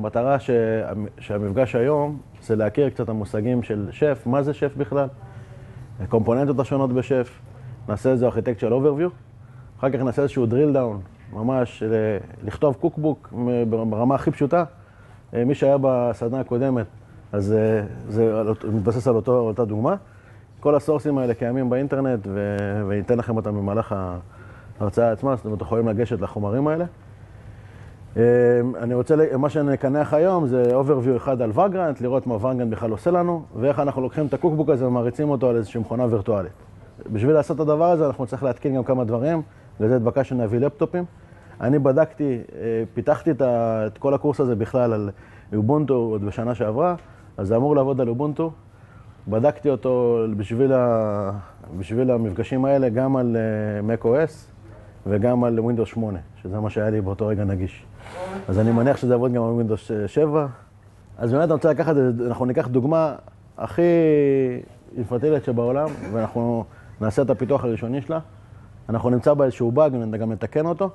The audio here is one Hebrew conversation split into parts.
המטרה שהמפגש היום זה להכיר קצת המושגים של שף, מה זה שף בכלל, הקומפוננטות השונות בשף, נעשה איזה architectural overview, אחר כך נעשה איזשהו drill down, ממש לכתוב קוקבוק ברמה הכי פשוטה. מי שהיה בסדנה הקודמת, אז זה מתבסס על אותה דוגמה. כל הסורסים האלה קיימים באינטרנט, וניתן לכם אותם במהלך ההרצאה עצמה, אז אתם יכולים לגשת לחומרים האלה. מה שאני אקנח היום זה overview אחד על Vagrant, לראות מה Vagrant בכלל עושה לנו, ואיך אנחנו לוקחים את הקוקבוק הזה ומריצים אותו על איזושהי מכונה וירטואלית. בשביל לעשות את הדבר הזה אנחנו צריך להתקין גם כמה דברים, לזה התבקשנו להביא לפטופים. אני בדקתי, פיתחתי את כל הקורס הזה בכלל על אובונטו עוד בשנה שעברה, אז זה אמור לעבוד על אובונטו. בדקתי אותו בשביל המפגשים האלה גם על macOS וגם על Windows 8, שזה מה שהיה לי באותו רגע נגיש. אז אני מניח שזה יעבוד גם על Windows 7. אז באמת אני רוצה לקחת, אנחנו ניקח דוגמה הכי אינפנטילית שבעולם, ואנחנו נעשה את הפיתוח הראשוני שלה. אנחנו נמצא בה איזשהו באג, וגם נתקן אותו.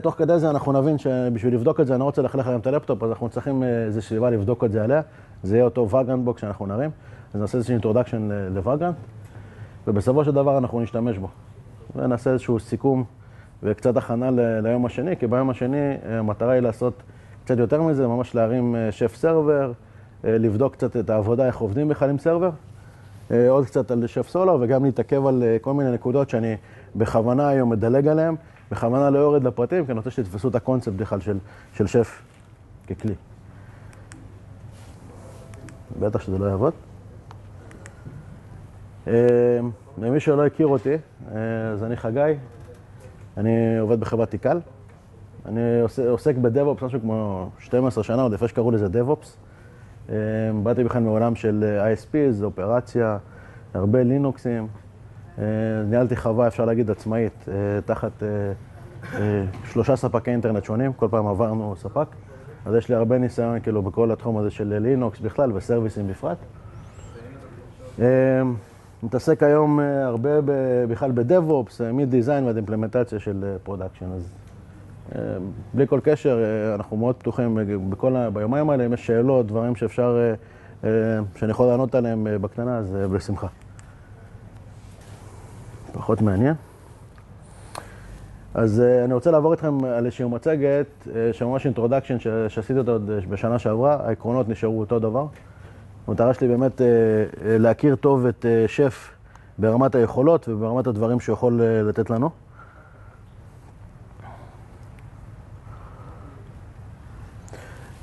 תוך כדי זה אנחנו נבין שבשביל לבדוק את זה, אני רוצה להחליך להם את הלפטופ, אז אנחנו צריכים איזו סביבה לבדוק את זה עליה. זה יהיה אותו Vagrant בוקס שאנחנו נרים. אז נעשה איזושהי introduction ל-Vagrant, ובסופו של דבר אנחנו נשתמש בו. ונעשה איזשהו סיכום וקצת הכנה ליום השני, כי ביום השני המטרה היא לעשות קצת יותר מזה, ממש להרים שף סרבר, לבדוק קצת את העבודה, איך עובדים בכלל עם סרבר, עוד קצת על שף סולר, וגם להתעכב על כל מיני נקודות שאני בכוונה היום מדלג עליהן, בכוונה לא יורד לפרטים, כי אני רוצה שתתפסו את הקונספט בכלל של שף ככלי. בטח שזה לא יעבוד. למי שלא הכיר אותי, אז אני חגי, אני עובד בחברת תיקל. אני עוסק בדב-אופס, משהו כמו 12 שנה, עוד לפני שקראו לזה דב-אופס. באתי בכלל מעולם של ISPs, אופרציה, הרבה לינוקסים. ניהלתי חווה, אפשר להגיד, עצמאית, תחת 3 ספקי אינטרנט שונים, כל פעם עברנו ספק. אז יש לי הרבה ניסיון כאילו בכל התחום הזה של לינוקס בכלל וסרוויסים בפרט. מתעסק היום הרבה בכלל בדב-אופס, מדיזיין ועד אימפלמנטציה של פרודקשן. אז בלי כל קשר, אנחנו מאוד פתוחים ביומיים האלה, אם יש שאלות, דברים שאני יכול לענות עליהם בקטנה, אז בשמחה. פחות מעניין. אז אני רוצה לעבור איתכם על איזושהי מצגת, שממש אינטרודקשן שעשיתי אותו עוד בשנה שעברה, העקרונות נשארו אותו דבר. המטרה שלי באמת להכיר טוב את שף ברמת היכולות וברמת הדברים שיכול לתת לנו.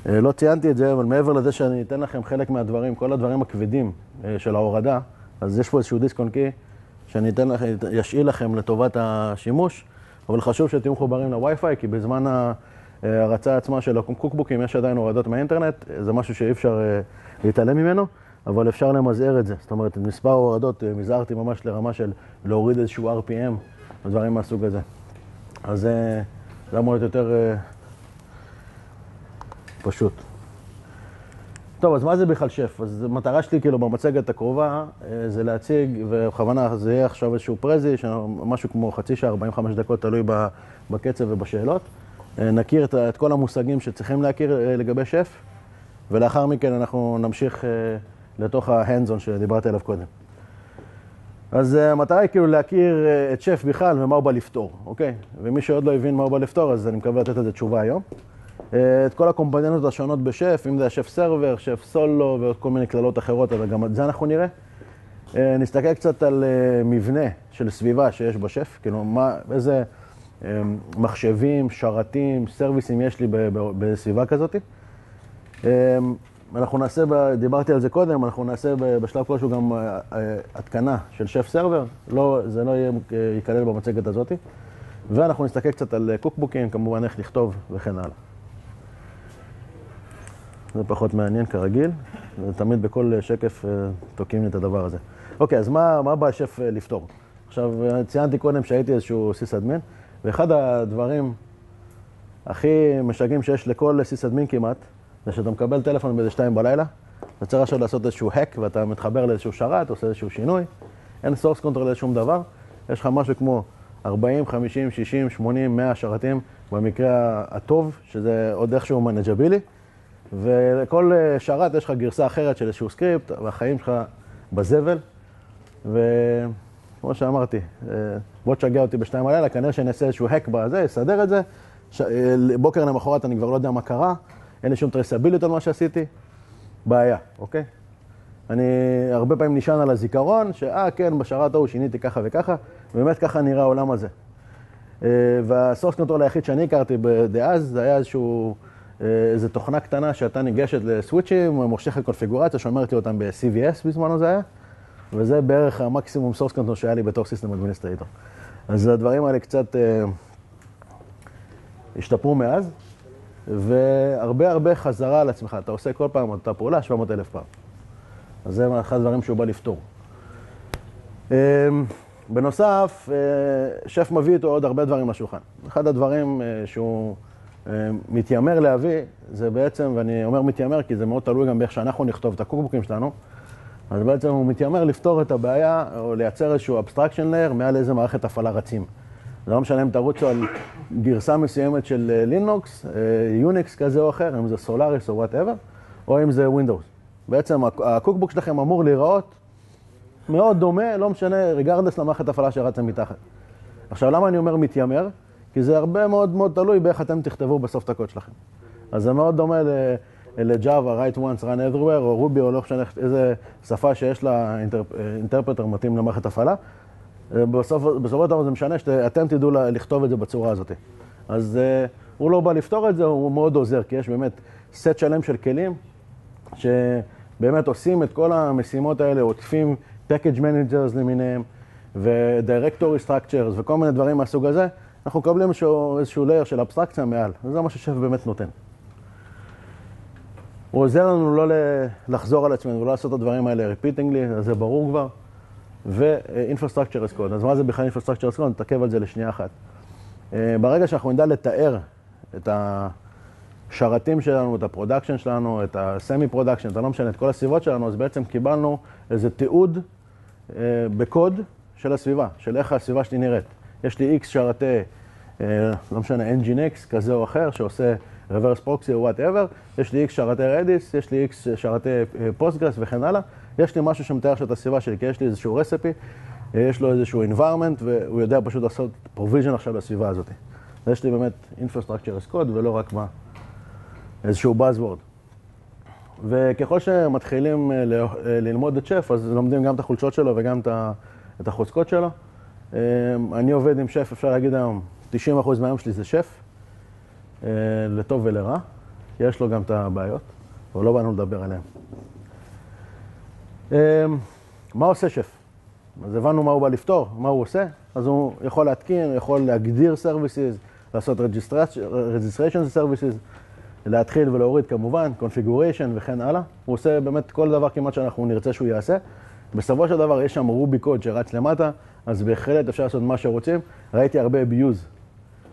לא ציינתי את זה, אבל מעבר לזה שאני אתן לכם חלק מהדברים, כל הדברים הכבדים של ההורדה, אז יש פה איזשהו דיסק און קי שאני אשאיל לכם לטובת השימוש, אבל חשוב שתהיו מחוברים לווי-פיי, כי בזמן ההרצה עצמה של הקוקבוקים יש עדיין הורדות מהאינטרנט, זה משהו שאי אפשר להתעלם ממנו, אבל אפשר למזער את זה. זאת אומרת, מספר ההורדות מזערתי ממש לרמה של להוריד איזשהו RPM ודברים מהסוג הזה. אז זה אמור להיות יותר פשוט. טוב, אז מה זה בכלל שף? אז המטרה שלי כאילו במצגת הקרובה זה להציג, ובכוונה זה יהיה עכשיו איזשהו פרזי, משהו כמו חצי שעה, 45 דקות, תלוי בקצב ובשאלות. נכיר את כל המושגים שצריכים להכיר לגבי שף, ולאחר מכן אנחנו נמשיך לתוך ההנדזון שדיברתי עליו קודם. אז המטרה היא כאילו להכיר את שף בכלל ומה הוא בא לפתור, אוקיי? ומי שעוד לא הבין מה הוא בא לפתור, אז אני מקווה לתת את זה תשובה היום. את כל הקומפוננטות השונות בשף, אם זה השף סרבר, שף סולו ועוד כל מיני כללות אחרות, אבל גם את זה אנחנו נראה. נסתכל קצת על מבנה של סביבה שיש בשף, כאילו איזה מחשבים, שרתים, סרוויסים יש לי בסביבה כזאת. אנחנו נעשה, דיברתי על זה קודם, אנחנו נעשה בשלב כלשהו גם התקנה של שף סרבר, זה לא ייכלל במצגת הזאת. ואנחנו נסתכל קצת על קוקבוקים, כמובן איך לכתוב וכן הלאה. זה פחות מעניין כרגיל, ותמיד בכל שקף תוקעים לי את הדבר הזה. אוקיי, אז מה בא השף לפתור? עכשיו, ציינתי קודם שהייתי איזשהו סיס-אדמין, ואחד הדברים הכי משגעים שיש לכל סיס-אדמין כמעט, זה שאתה מקבל טלפון באיזה 2 בלילה, אתה צריך עכשיו לעשות איזשהו hack, ואתה מתחבר לאיזשהו שרת, עושה איזשהו שינוי, אין source control לשום דבר, יש לך משהו כמו 40, 50, 60, 80, 100 שרתים במקרה הטוב, שזה עוד איכשהו מנג'בילי, ולכל שרת יש לך גרסה אחרת של איזשהו סקריפט, והחיים שלך בזבל, וכמו שאמרתי, בוא תשגע אותי בשתיים הלילה, כנראה שנעשה איזשהו hack בזה, יסדר את זה, בוקר למחרת אני כבר לא יודע מה קרה, אין לי שום טרסביליות על מה שעשיתי, בעיה, אוקיי? אני הרבה פעמים נשען על הזיכרון, כן, בשרת ההוא שיניתי ככה וככה, ובאמת ככה נראה העולם הזה. והסורס קונטרול היחיד שאני הכרתי בדאז, זה היה איזו תוכנה קטנה שאתה ניגשת לסוויצ'ים, מושכת קונפיגורציה, שאומרת לי אותם ב-CVS בזמנו זה היה, וזה בערך המקסימום סורס קונטרול שהיה לי בתור סיסטם אדמיניסטרייטור. אז הדברים האלה קצת השתפרו מאז, והרבה חזרה על עצמך. אתה עושה כל פעם אותה פעולה 700,000 פעם. אז זה אחד הדברים שהוא בא לפתור. בנוסף, שף מביא איתו עוד הרבה דברים לשולחן. אחד הדברים שהוא מתיימר להביא, זה בעצם, ואני אומר מתיימר כי זה מאוד תלוי גם באיך שאנחנו נכתוב את הקוקבוקים שלנו, אז בעצם הוא מתיימר לפתור את הבעיה או לייצר איזשהו abstraction layer מעל איזה מערכת הפעלה רצים. זה לא משנה אם תרוצו על גרסה מסוימת של לינוקס, יוניקס כזה או אחר, אם זה סולאריס או whatever, או אם זה ווינדוס. בעצם הקוקבוק שלכם אמור להיראות מאוד דומה, לא משנה, ריגרדס למערכת הפעלה שרצה מתחת. עכשיו, למה אני אומר מתיימר? כי זה הרבה מאוד מאוד תלוי באיך אתם תכתבו בסוף את הקוד שלכם. אז זה מאוד דומה ל-Java, write once, run everywhere, או Ruby, או לא משנה איזה שפה שיש לה אינטרפרטר מתאים למערכת הפעלה. בסופו של דבר זה משנה שאתם תדעו לכתוב את זה בצורה הזאת. אז הוא לא בא לפתור את זה, הוא מאוד עוזר, כי יש באמת סט שלם של כלים, שבאמת עושים את כל המשימות האלה, עוטפים package managers למיניהם, ו-directory structures, וכל מיני דברים מהסוג הזה, אנחנו מקבלים איזשהו layer של אבסטרקציה מעל, וזה מה ששף באמת נותן. הוא עוזר לנו לא לחזור על עצמנו, ולא לעשות את הדברים האלה repeatingly, אז זה ברור כבר, ו-infrastructure as code. אז מה זה בכלל infrastructure as code? נתעכב על זה לשנייה אחת. ברגע שאנחנו נדע לתאר את השרתים שלנו, את הפרודקשן שלנו, את הסמי פרודקשן, אתה לא משנה, את כל הסביבות שלנו, אז בעצם קיבלנו איזה תיעוד בקוד של הסביבה, של איך הסביבה שלי נראית. יש לי X שרתי, לא משנה, Nginx כזה או אחר, שעושה reverse proxy או whatever, יש לי X שרתי Redis, יש לי X שרתי Postgres וכן הלאה. יש לי משהו שמתאר של הסביבה שלי, כי יש לי איזשהו רסיפי, יש לו איזשהו environment, והוא יודע פשוט לעשות provision עכשיו לסביבה הזאת. אז יש לי באמת infrastructure as code, ולא רק מה, איזשהו buzzword. וככל שמתחילים ללמוד את שף, אז לומדים גם את החולשות שלו וגם את החוזקות שלו. אני עובד עם שף, אפשר להגיד היום, 90% מהיום שלי זה שף, לטוב ולרע, כי יש לו גם את הבעיות, אבל לא באנו לדבר עליהם. מה עושה שף? אז הבנו מה הוא בא לפתור, מה הוא עושה, אז הוא יכול להתקין, הוא יכול להגדיר services, לעשות registration services, להתחיל ולהוריד כמובן, configuration וכן הלאה. הוא עושה באמת כל דבר כמעט שאנחנו נרצה שהוא יעשה. בסופו של דבר יש שם רובי קוד שרץ למטה, אז בהחלט אפשר לעשות מה שרוצים. ראיתי הרבה abuse,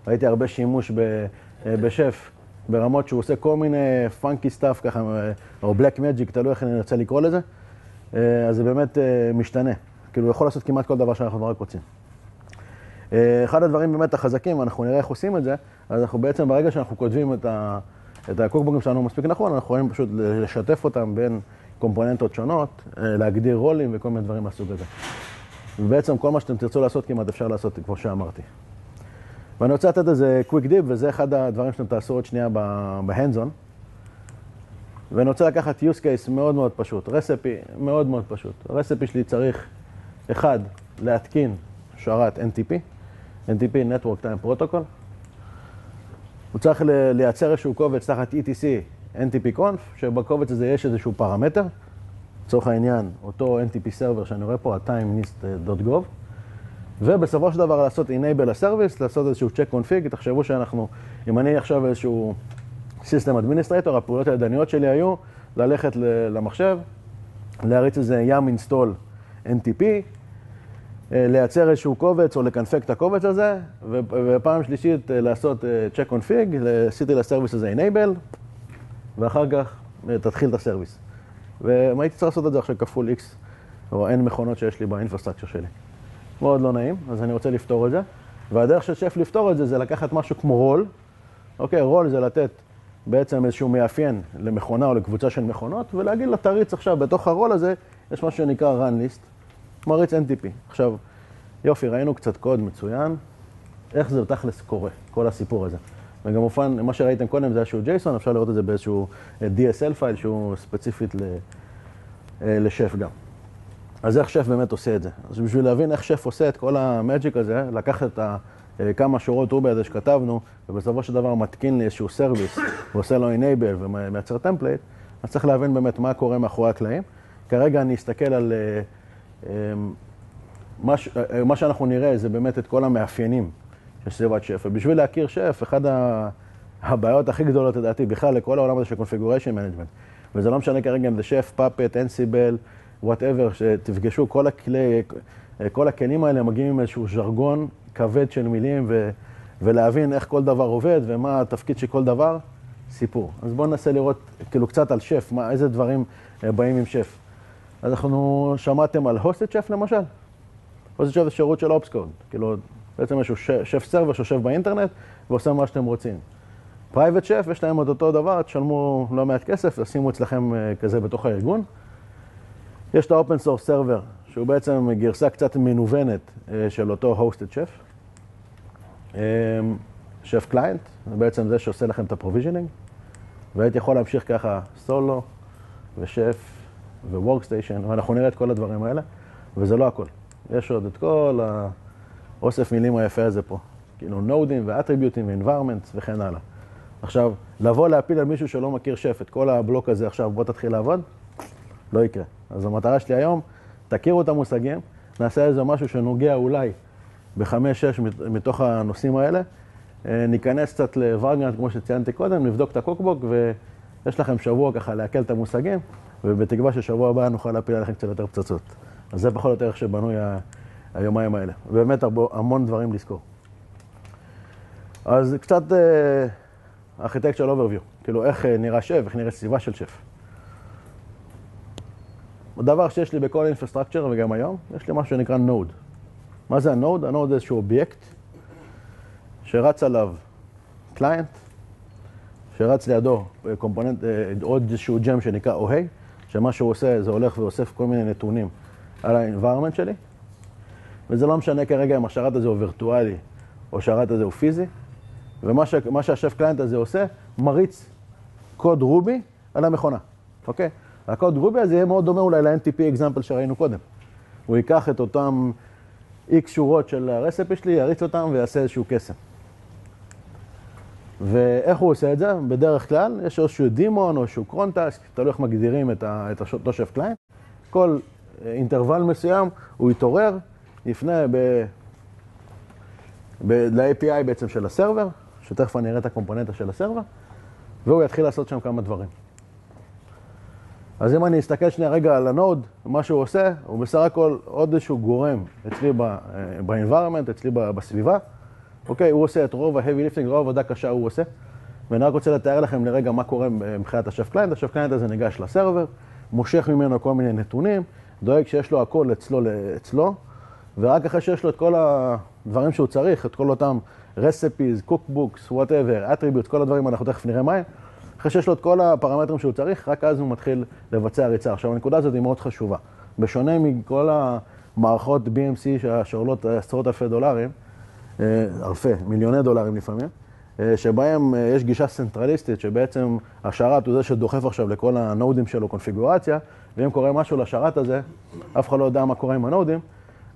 ראיתי הרבה שימוש בשף, ברמות שהוא עושה כל מיני funky stuff ככה, או black magic, תלוי איך אני רוצה לקרוא לזה. אז זה באמת משתנה. כאילו הוא יכול לעשות כמעט כל דבר שאנחנו רק רוצים. אחד הדברים באמת החזקים, אנחנו נראה איך עושים את זה, אז אנחנו בעצם ברגע שאנחנו כותבים את הקוקבוקים שלנו מספיק נכון, אנחנו יכולים פשוט לשתף אותם בין קומפוננטות שונות, להגדיר רולים וכל מיני דברים מהסוג הזה. ובעצם כל מה שאתם תרצו לעשות כמעט אפשר לעשות, כמו שאמרתי. ואני רוצה לתת איזה קוויק דיפ, וזה אחד הדברים שאתם תעשו עוד שנייה בהנדזון. ואני רוצה לקחת use case מאוד מאוד פשוט, רסיפי מאוד מאוד פשוט. הרסיפי שלי צריך, אחד, להתקין שרת NTP, Network Time Protocol. הוא צריך לייצר איזשהו קובץ תחת ETC NTP-Conf, שבקובץ הזה יש איזשהו פרמטר, לצורך העניין, אותו NTP server שאני רואה פה, timenist.gov, ובסופו של דבר לעשות enable ל-service, לעשות איזשהו check config, תחשבו שאנחנו, אם אני עכשיו איזשהו system administrator, הפעולות הידניות שלי היו ללכת למחשב, להריץ איזה yum install NTP, לייצר איזשהו קובץ או לקנפג את הקובץ הזה, ופעם שלישית לעשות check config, עשיתי לסרוויס הזה enable, ואחר כך תתחיל את הסרוויס. והייתי צריך לעשות את זה עכשיו כפול X, או N מכונות שיש לי באינפרסטרקצ'ר שלי. מאוד לא נעים, אז אני רוצה לפתור את זה. והדרך של שף לפתור את זה, זה לקחת משהו כמו רול. אוקיי, רול זה לתת בעצם איזשהו מאפיין למכונה או לקבוצה של מכונות, ולהגיד לה, תריץ עכשיו, בתוך הרול הזה, יש משהו שנקרא run list, מריץ NTP. עכשיו, יופי, ראינו קצת קוד מצוין, איך זה תכלס קורה, כל הסיפור הזה. וגם אופן, מה שראיתם קודם זה איזשהו JSON, אפשר לראות את זה באיזשהו DSL פייל שהוא ספציפית לשף גם. אז איך שף באמת עושה את זה? אז בשביל להבין איך שף עושה את כל המאג'יק הזה, לקחת את כמה שורות רובי הזה שכתבנו, ובסופו של דבר מתקין לי איזשהו סרוויס, ועושה לו enable ומייצר טמפלייט, אז צריך להבין באמת מה קורה מאחורי הקלעים. כרגע אני אסתכל על מה שאנחנו נראה זה באמת את כל המאפיינים של סביבת שף. ובשביל להכיר שף, אחד הבעיות הכי גדולות לדעתי בכלל לכל העולם הזה של configuration management, וזה לא משנה כרגע אם זה שף, פאפט, אנסיבל, whatever, שתפגשו כל הכלים האלה מגיעים עם איזשהו ז'רגון כבד של מילים ולהבין איך כל דבר עובד ומה התפקיד של כל דבר, סיפור. אז בואו ננסה לראות כאילו קצת על שף, איזה דברים באים עם שף. אז אנחנו שמעתם על hosted שף למשל. hosted שף זה שירות של אופסקוד, כאילו בעצם איזשהו שף סרבר שיושב באינטרנט ועושה מה שאתם רוצים. פרייבט שף, יש להם עוד אותו דבר, תשלמו לא מעט כסף, תשימו אצלכם כזה בתוך הארגון. יש את ה-open source server, שהוא בעצם גרסה קצת מנוונת של אותו hosted שף. שף קליינט, זה בעצם זה שעושה לכם את ה-provisioning, והייתי יכול להמשיך ככה סולו ושף ו-workstation, ואנחנו נראה את כל הדברים האלה, וזה לא הכל. יש עוד את כל האוסף מילים היפה הזה פה, כאילו נודים ואטריביוטים ואינביירמנטס וכן הלאה. עכשיו, לבוא להפיל על מישהו שלא מכיר שף את כל הבלוק הזה עכשיו, בוא תתחיל לעבוד, לא יקרה. אז המטרה שלי היום, תכירו את המושגים, נעשה איזה משהו שנוגע אולי ב5-6 מתוך הנושאים האלה, ניכנס קצת לורגנט, כמו שציינתי קודם, נבדוק את הקוקבוק, ויש לכם שבוע ככה להקל את המושגים, ובתקווה ששבוע הבא נוכל להפיל עליכם קצת יותר פצצות. אז זה פחות או יותר איך שבנוי היומיים האלה. ובאמת המון דברים לזכור. אז קצת architectural overview, כאילו איך נראה שף, איך נראה סביבה של שף. הדבר שיש לי בכל infrastructure וגם היום, יש לי משהו שנקרא node. מה זה ה-node? ה-node זה איזשהו אובייקט שרץ עליו קליינט, שרץ לידו קומפוננט, עוד איזשהו ג'ם שנקרא OHEI, שמה שהוא עושה זה הולך ואוסף כל מיני נתונים על ה-environment שלי, וזה לא משנה כרגע אם השרת הזה הוא וירטואלי או השרת הזה הוא פיזי, ומה שהשף קליינט הזה עושה, מריץ קוד רובי על המכונה, אוקיי? הקוד רובי הזה יהיה מאוד דומה אולי ל-NTP example שראינו קודם. הוא ייקח את אותם X שורות של הרסיפי שלי, יריץ אותם ויעשה איזשהו קסם. ואיך הוא עושה את זה? בדרך כלל יש איזשהו דימון או איזשהו קרונטסק, תלוי איך מגדירים את אותו שף קליינט. כל אינטרוול מסוים הוא יתעורר, יפנה ל-API בעצם של הסרבר, שתכף אני אראה את הקומפוננטה של הסרבר, והוא יתחיל לעשות שם כמה דברים. אז אם אני אסתכל שנייה רגע על הנוד, מה שהוא עושה, הוא בסך הכל עוד איזשהו גורם אצלי ב-environment, אצלי בסביבה. אוקיי, הוא עושה את רוב ה-heavy lifting, רוב עבודה קשה הוא עושה. ואני רק רוצה לתאר לכם לרגע מה קורה מבחינת השף קליינט. השף קליינט הזה ניגש לסרבר, מושך ממנו כל מיני נתונים, דואג שיש לו הכל אצלו, ורק אחרי שיש לו את כל הדברים שהוא צריך, את כל אותם recipes, cookbooks, whatever, attributes, כל הדברים, אנחנו תכף נראה מהם. אחרי שיש לו את כל הפרמטרים שהוא צריך, רק אז הוא מתחיל לבצע ריצה. עכשיו, הנקודה הזאת היא מאוד חשובה. בשונה מכל המערכות BMC שעולות עשרות אלפי דולרים, מיליוני דולרים לפעמים, שבהם יש גישה סנטרליסטית, שבעצם השרת הוא זה שדוחף עכשיו לכל הנודים שלו קונפיגורציה, ואם קורה משהו לשרת הזה, אף אחד לא יודע מה קורה עם הנודים,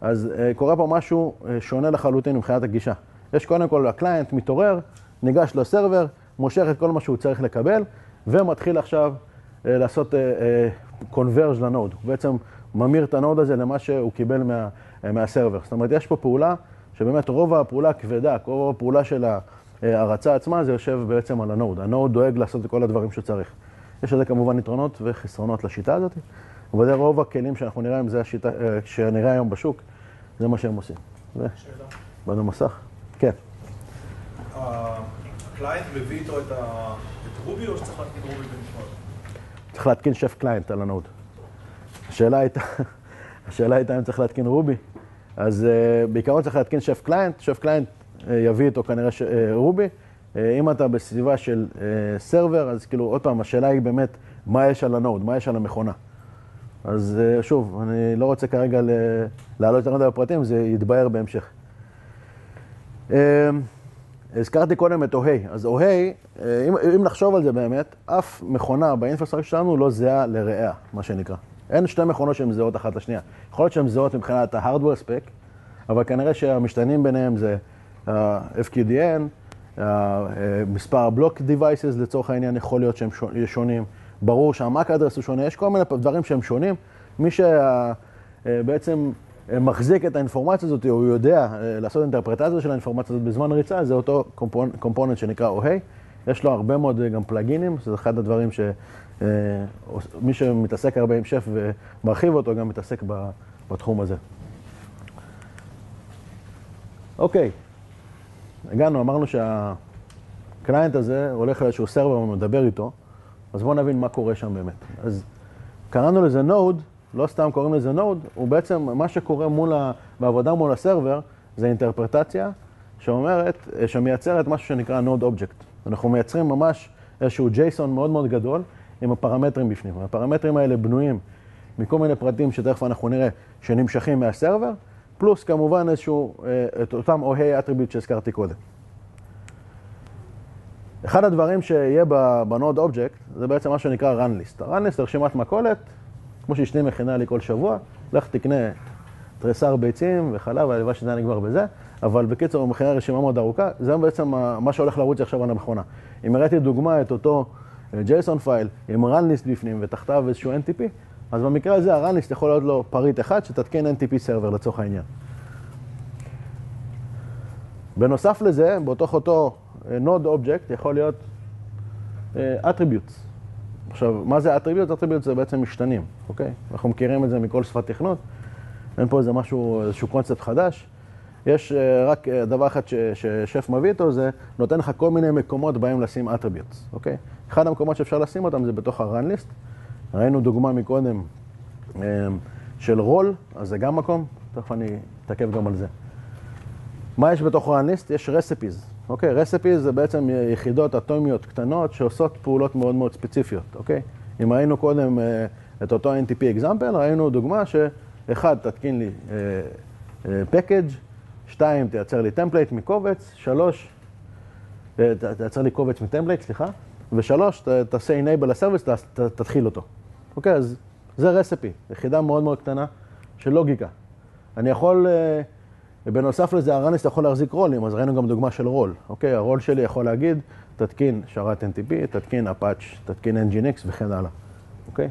אז קורה פה משהו שונה לחלוטין מבחינת הגישה. יש קודם כל, הקליינט מתעורר, ניגש לסרבר, מושך את כל מה שהוא צריך לקבל, ומתחיל עכשיו לעשות קונברג' לנוד. הוא בעצם ממיר את הנוד הזה למה שהוא קיבל מהסרבר. זאת אומרת, יש פה פעולה שבאמת רוב הפעולה הכבדה, רוב הפעולה של ההרצה עצמה, זה יושב בעצם על הנוד. הנוד דואג לעשות את כל הדברים שצריך. יש לזה כמובן יתרונות וחסרונות לשיטה הזאת, אבל רוב הכלים שאנחנו נראה, זה השיטה, שנראה היום בשוק, זה מה שהם עושים. שאלה. בנו מסך? כן. הקליינט מביא איתו את רובי או שצריך להתקין רובי בנפרד? צריך להתקין שף קליינט על הנוד. השאלה הייתה אם צריך להתקין רובי. אז בעיקרון צריך להתקין שף קליינט. שף קליינט יביא איתו כנראה רובי. אם אתה בסביבה של סרבר, אז כאילו עוד פעם, השאלה היא באמת מה יש על הנוד, מה יש על המכונה. אז שוב, אני לא רוצה כרגע לעלות יותר מדי בפרטים, זה יתבהר בהמשך. הזכרתי קודם את OHEI. אז OHEI, אם נחשוב על זה באמת, אף מכונה באינפרסטרקצ'ר שלנו לא זהה לרעיה, מה שנקרא. אין שתי מכונות שהן זהות אחת לשנייה. יכול להיות שהן זהות מבחינת ה-hardware spec, אבל כנראה שהמשתנים ביניהם זה FQDN, מספר block devices לצורך העניין יכול להיות שהם שונים. ברור שה-MAC address הוא שונה, יש כל מיני דברים שהם שונים. מי שבעצם מחזיק את האינפורמציה הזאת, הוא יודע לעשות אינטרפרטציה של האינפורמציה הזאת בזמן ריצה, זה אותו קומפוננט שנקרא OHEI. יש לו הרבה מאוד גם פלאגינים, זה אחד הדברים שמי שמתעסק הרבה עם שף ומרחיב אותו גם מתעסק בתחום הזה. אוקיי, הגענו, אמרנו שהקליינט הזה הולך לאיזשהו סרבר ומדבר איתו, אז בואו נבין מה קורה שם באמת. אז קראנו לזה נוד, לא סתם קוראים לזה נוד, הוא בעצם מה שקורה בעבודה מול הסרבר, זה אינטרפרטציה שאומרת, שמייצרת משהו שנקרא נוד אובייקט. אנחנו מייצרים ממש איזשהו JSON מאוד מאוד גדול עם הפרמטרים בפנים. הפרמטרים האלה בנויים מכל מיני פרטים שתכף אנחנו נראה שנמשכים מהסרבר, פלוס כמובן איזשהו, את אותם OHEI attribute שהזכרתי קודם. אחד הדברים שיהיה בנוד אובייקט זה בעצם מה שנקרא run list. ה-run list זה רשימת מכולת, כמו שאשתי מכינה לי כל שבוע, לך תקנה תריסר ביצים וחלב, והלוואי שזה נגמר בזה, אבל בקיצור הוא מכינה רשימה מאוד ארוכה, זה בעצם מה שהולך לרוץ עכשיו על המכונה. אם הראיתי דוגמה את אותו JSON פייל עם run list בפנים ותחתיו איזשהו NTP, אז במקרה הזה ה-run list יכול להיות לו פריט אחד שתתקן NTP סרבר לצורך העניין. בנוסף לזה, באותו node object יכול להיות attributes. עכשיו, מה זה attributes? attributes זה בעצם משתנים, אוקיי? אנחנו מכירים את זה מכל שפת תכנות. אין פה איזשהו קונספט חדש. יש רק דבר אחד ששף מביא איתו, זה נותן לך כל מיני מקומות בהם לשים attributes, אוקיי? אחד המקומות שאפשר לשים אותם זה בתוך ה-run list. ראינו דוגמה מקודם של רול, אז זה גם מקום, תכף אני אתעכב גם על זה. מה יש בתוך run list? יש recipes. אוקיי, recipes זה בעצם יחידות אטומיות קטנות שעושות פעולות מאוד מאוד ספציפיות, אוקיי? אם ראינו קודם את אותו NTP example, ראינו דוגמה שאחד, תתקין לי package, 2, תייצר לי טמפלייט מקובץ, 3, תייצר לי קובץ מטמפלייט, סליחה, ו3, תעשה enable לסרוויס, תתחיל אותו. אוקיי, אז זה recipe, יחידה מאוד מאוד קטנה של לוגיקה. אני יכול... ובנוסף לזה, ה-run list יכול להחזיק רולים, אז ראינו גם דוגמה של רול. אוקיי, הרול שלי יכול להגיד, תתקין שרת NTP, תתקין Apache, תתקין Nginx וכן הלאה. אוקיי?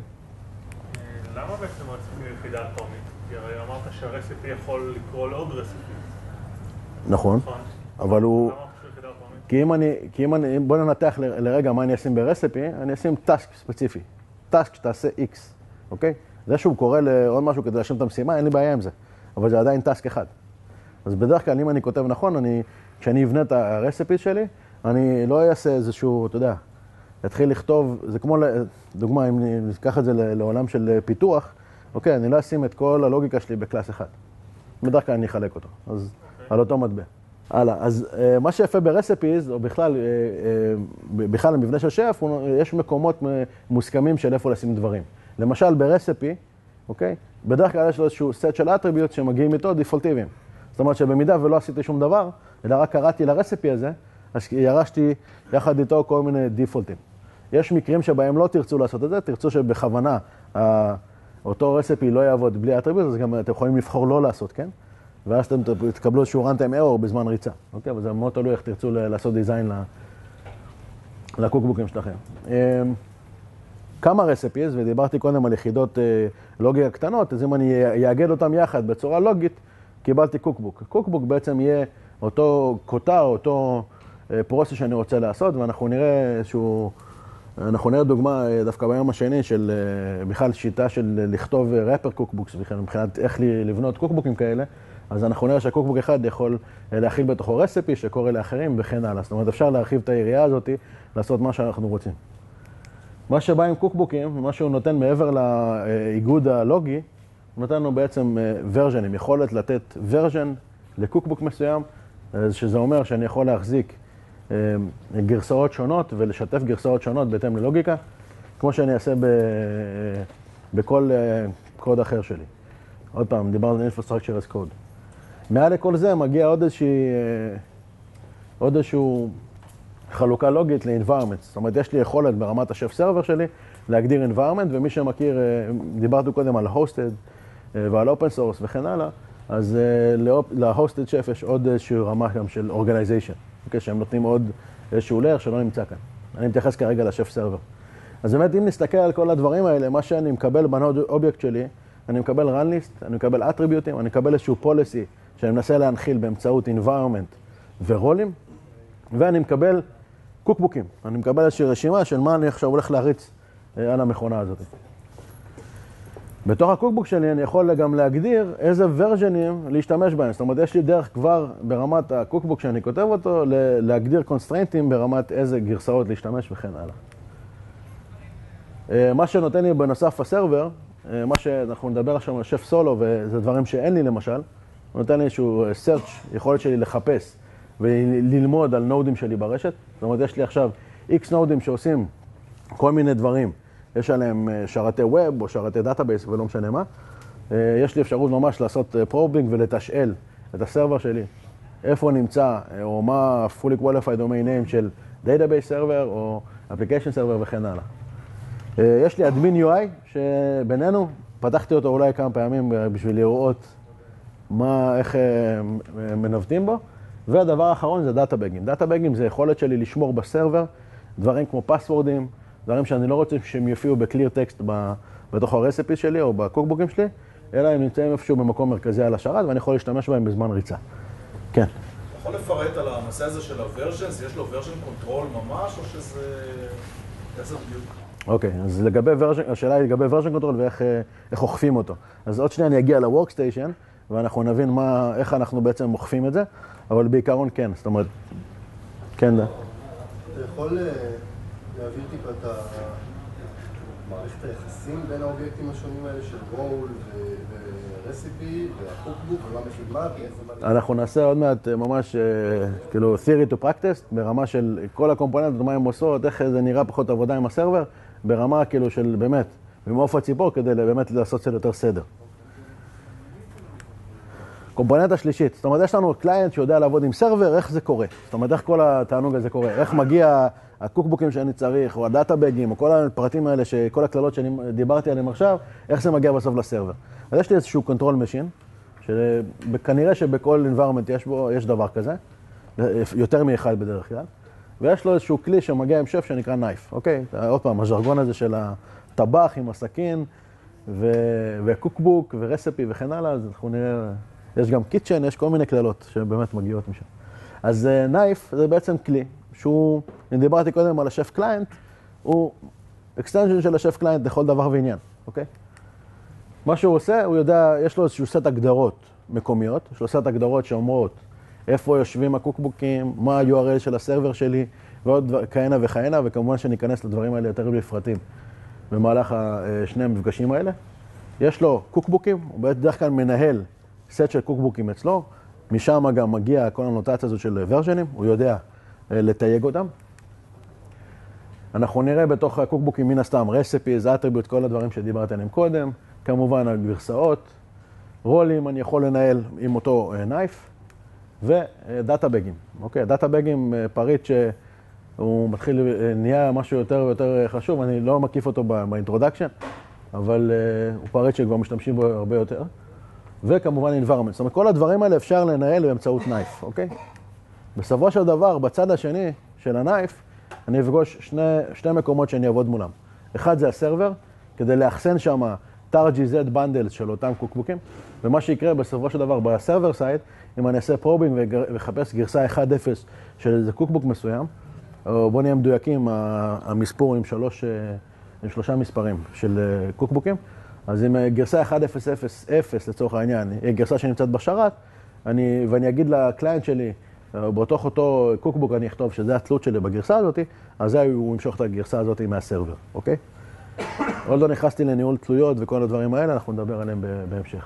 למה בעצם רציפי יחידה אטומית? כי הרי אמרת שהרסיפי יכול לקרוא לעוד רסיפי. נכון, אבל הוא... למה פשוט יחידה אטומית? כי אם אני... בוא ננתח לרגע מה אני אשים ברסיפי, אני אשים טאסק ספציפי. טאסק שתעשה X, אוקיי? זה שהוא קורא לעוד משהו כדי להשלים את המשימה, אין לי בעיה עם זה. אבל זה עדיין טאסק אחד. אז בדרך כלל, אם אני כותב נכון, כשאני אבנה את הרסיפי שלי, אני לא אעשה איזשהו, אתה יודע, אתחיל לכתוב, זה כמו, דוגמה, אם ניקח את זה לעולם של פיתוח, אוקיי, אני לא אשים את כל הלוגיקה שלי בקלאס אחד. בדרך כלל אני אחלק אותו, אז על אותו מטבע. הלאה, אז מה שיפה ברסיפיז, או בכלל המבנה של שף, יש מקומות מוסכמים של איפה לשים דברים. למשל, ברסיפי, אוקיי, בדרך כלל יש לו איזשהו סט של אטריביוט שמגיעים איתו דיפולטיביים. זאת אומרת שבמידה ולא עשיתי שום דבר, אלא רק קראתי לרסיפי הזה, אז ירשתי יחד איתו כל מיני דיפולטים. יש מקרים שבהם לא תרצו לעשות את זה, תרצו שבכוונה אותו רסיפי לא יעבוד בלי אטריביוט, אז גם אתם יכולים לבחור לא לעשות, כן? ואז אתם תקבלו איזשהו runtime error בזמן ריצה. אוקיי? אבל זה מאוד תלוי איך תרצו לעשות דיזיין לקוקבוקים שלכם. כמה רסיפיז, ודיברתי קודם על יחידות לוגיקה קטנות, אז אם אני אאגד אותם יחד בצורה לוגית, קיבלתי קוקבוק. קוקבוק בעצם יהיה אותו כותר, אותו פרוסס שאני רוצה לעשות, ואנחנו נראה דוגמה דווקא ביום השני של בכלל שיטה של לכתוב רפר קוקבוקס, מבחינת איך לבנות קוקבוקים כאלה, אז אנחנו נראה שהקוקבוק אחד יכול להכיל בתוכו רסיפי שקורא לאחרים וכן הלאה. זאת אומרת, אפשר להרחיב את היריעה הזאת, לעשות מה שאנחנו רוצים. מה שבא עם קוקבוקים, מה שהוא נותן מעבר לאיגוד הלוגי, הוא נותן לנו בעצם ורז'נים, יכולת לתת ורז'ן לקוקבוק מסוים שזה אומר שאני יכול להחזיק גרסאות שונות ולשתף גרסאות שונות בהתאם ללוגיקה, כמו שאני אעשה בכל קוד אחר שלי. עוד פעם, דיברנו על Infrastructure as Code. מעל לכל זה מגיע עוד איזשהו חלוקה לוגית ל-environment. זאת אומרת, יש לי יכולת ברמת השף סרבר שלי להגדיר environment, ומי שמכיר, דיברנו קודם על hosted ועל open source וכן הלאה, אז ל-hosted שף יש עוד איזושהי רמה גם של organization, אוקיי? שהם נותנים עוד איזשהו layer שלא נמצא כאן. אני מתייחס כרגע לשף סרבר. אז באמת, אם נסתכל על כל הדברים האלה, מה שאני מקבל בנוד אובייקט שלי, אני מקבל run list, אני מקבל attributes, אני מקבל איזשהו policy שאני מנסה להנחיל באמצעות environment ורולים, ואני מקבל קוקבוקים. אני מקבל איזושהי רשימה של מה אני עכשיו הולך להריץ על המכונה הזאת. בתוך הקוקבוק שלי אני יכול גם להגדיר איזה ורז'נים להשתמש בהם. זאת אומרת, יש לי דרך כבר ברמת הקוקבוק שאני כותב אותו, להגדיר קונסטריינטים ברמת איזה גרסאות להשתמש וכן הלאה. מה שנותן לי בנוסף הסרבר, מה שאנחנו נדבר עכשיו על שף סולו, וזה דברים שאין לי למשל, הוא נותן לי איזשהו search, יכולת שלי לחפש וללמוד על נודים שלי ברשת. זאת אומרת, יש לי עכשיו X נודים שעושים כל מיני דברים. יש עליהם שרתי ווב או שרתי דאטאבייס ולא משנה מה. יש לי אפשרות ממש לעשות פרובינג ולתשאל את הסרבר שלי, איפה הוא נמצא, או מה fully qualified domain name של database server או application server וכן הלאה. יש לי admin UI שבינינו, פתחתי אותו אולי כמה פעמים בשביל לראות איך מנווטים בו. והדבר האחרון זה דאטאבגים. דאטאבגים זה יכולת שלי לשמור בסרבר, דברים כמו פסוורדים, דברים שאני לא רוצה שהם יופיעו בקליר טקסט בתוך הרסיפי שלי או בקוקבוקים שלי, אלא הם נמצאים איפשהו במקום מרכזי על השרת, ואני יכול להשתמש בהם בזמן ריצה. כן. אתה יכול לפרט על הנושא הזה של הוורז'נס? יש לו ורז'ן קונטרול ממש, או שזה... איזה בדיוק? אוקיי, אז השאלה היא לגבי ורז'ן קונטרול ואיך אוכפים אותו. אז עוד שנייה אני אגיע ל-Workstation, ואנחנו נבין איך אנחנו בעצם אוכפים את זה, אבל בעיקרון כן, זאת אומרת, כן, אתה יכול להעביר טיפה את מערכת היחסים בין האובייקטים השונים האלה של רול ורסיפי והקוקבוק ומה מפגמה ואיך זה בא... אנחנו נעשה עוד מעט ממש כאילו theory to practice, ברמה של כל הקומפוננטות, מה הם עושות, איך זה נראה פחות עבודה עם הסרבר, ברמה כאילו של באמת, ממעוף הציפור כדי באמת לעשות קצת יותר סדר. קומפוננטה שלישית, זאת אומרת, יש לנו קליינט שיודע לעבוד עם סרבר, איך זה קורה? זאת אומרת, איך כל התענוג הזה קורה? איך מגיע הקוקבוקים שאני צריך, או הדאטאבגים, או כל הפרטים האלה, כל הכללות שאני דיברתי עליהם עכשיו, איך זה מגיע בסוף לסרבר? אז יש לי איזשהו control machine, שכנראה שבכל environment יש דבר כזה, יותר מאחד בדרך כלל, ויש לו איזשהו כלי שמגיע עם שף שנקרא knife, אוקיי? עוד פעם, הז'רגון הזה של הטבח עם הסכין, וקוקבוק, ורסיפי וכן הלאה, אז אנחנו נראה... יש גם קיצ'ן, יש כל מיני כללות שבאמת מגיעות משם. אז נייף זה בעצם כלי, שהוא, אם דיברתי קודם על השף קליינט, הוא אקסטנשן של השף קליינט לכל דבר ועניין, אוקיי? מה שהוא עושה, הוא יודע, יש לו איזשהו סט הגדרות מקומיות, יש לו סט הגדרות שאומרות איפה יושבים הקוקבוקים, מה ה-URL של הסרבר שלי, ועוד כהנה וכהנה, וכמובן שניכנס לדברים האלה יותר בפרטים במהלך שני המפגשים האלה. יש לו קוקבוקים, הוא בדרך כלל מנהל סט של קוקבוקים אצלו, משם גם מגיע כל הנוטציה הזאת של ורז'נים, הוא יודע לתייג אותם. אנחנו נראה בתוך הקוקבוקים מן הסתם רסיפיז, אטריביוט, כל הדברים שדיברתי עליהם קודם, כמובן הגרסאות, רולים אני יכול לנהל עם אותו נייף, ודאטאבגים. אוקיי, דאטאבגים פריט שהוא מתחיל, נהיה משהו יותר ויותר חשוב, אני לא מקיף אותו באינטרודקשן, אבל הוא פריט שכבר משתמשים בו הרבה יותר. וכמובן environment. זאת אומרת, כל הדברים האלה אפשר לנהל באמצעות נייף, אוקיי? בסופו של דבר, בצד השני של הנייף, אני אפגוש שני מקומות שאני אעבוד מולם. אחד זה הסרבר, כדי לאחסן שם tar.gz bundles של אותם קוקבוקים, ומה שיקרה בסופו של דבר בסרבר סייד, אם אני אעשה פרובינג וחפש גרסה 1.0 של איזה קוקבוק מסוים, או בוא נהיה מדויקים, המספור עם שלושה מספרים של קוקבוקים, אז אם גרסה 1.0.0 לצורך העניין, היא גרסה שנמצאת בשרת, ואני אגיד לקליינט שלי, בתוך אותו קוקבוק אני אכתוב שזה התלות שלי בגרסה הזאת, אז הוא ימשוך את הגרסה הזאת מהסרבר, אוקיי? עוד לא נכנסתי לניהול תלויות וכל הדברים האלה, אנחנו נדבר עליהם בהמשך.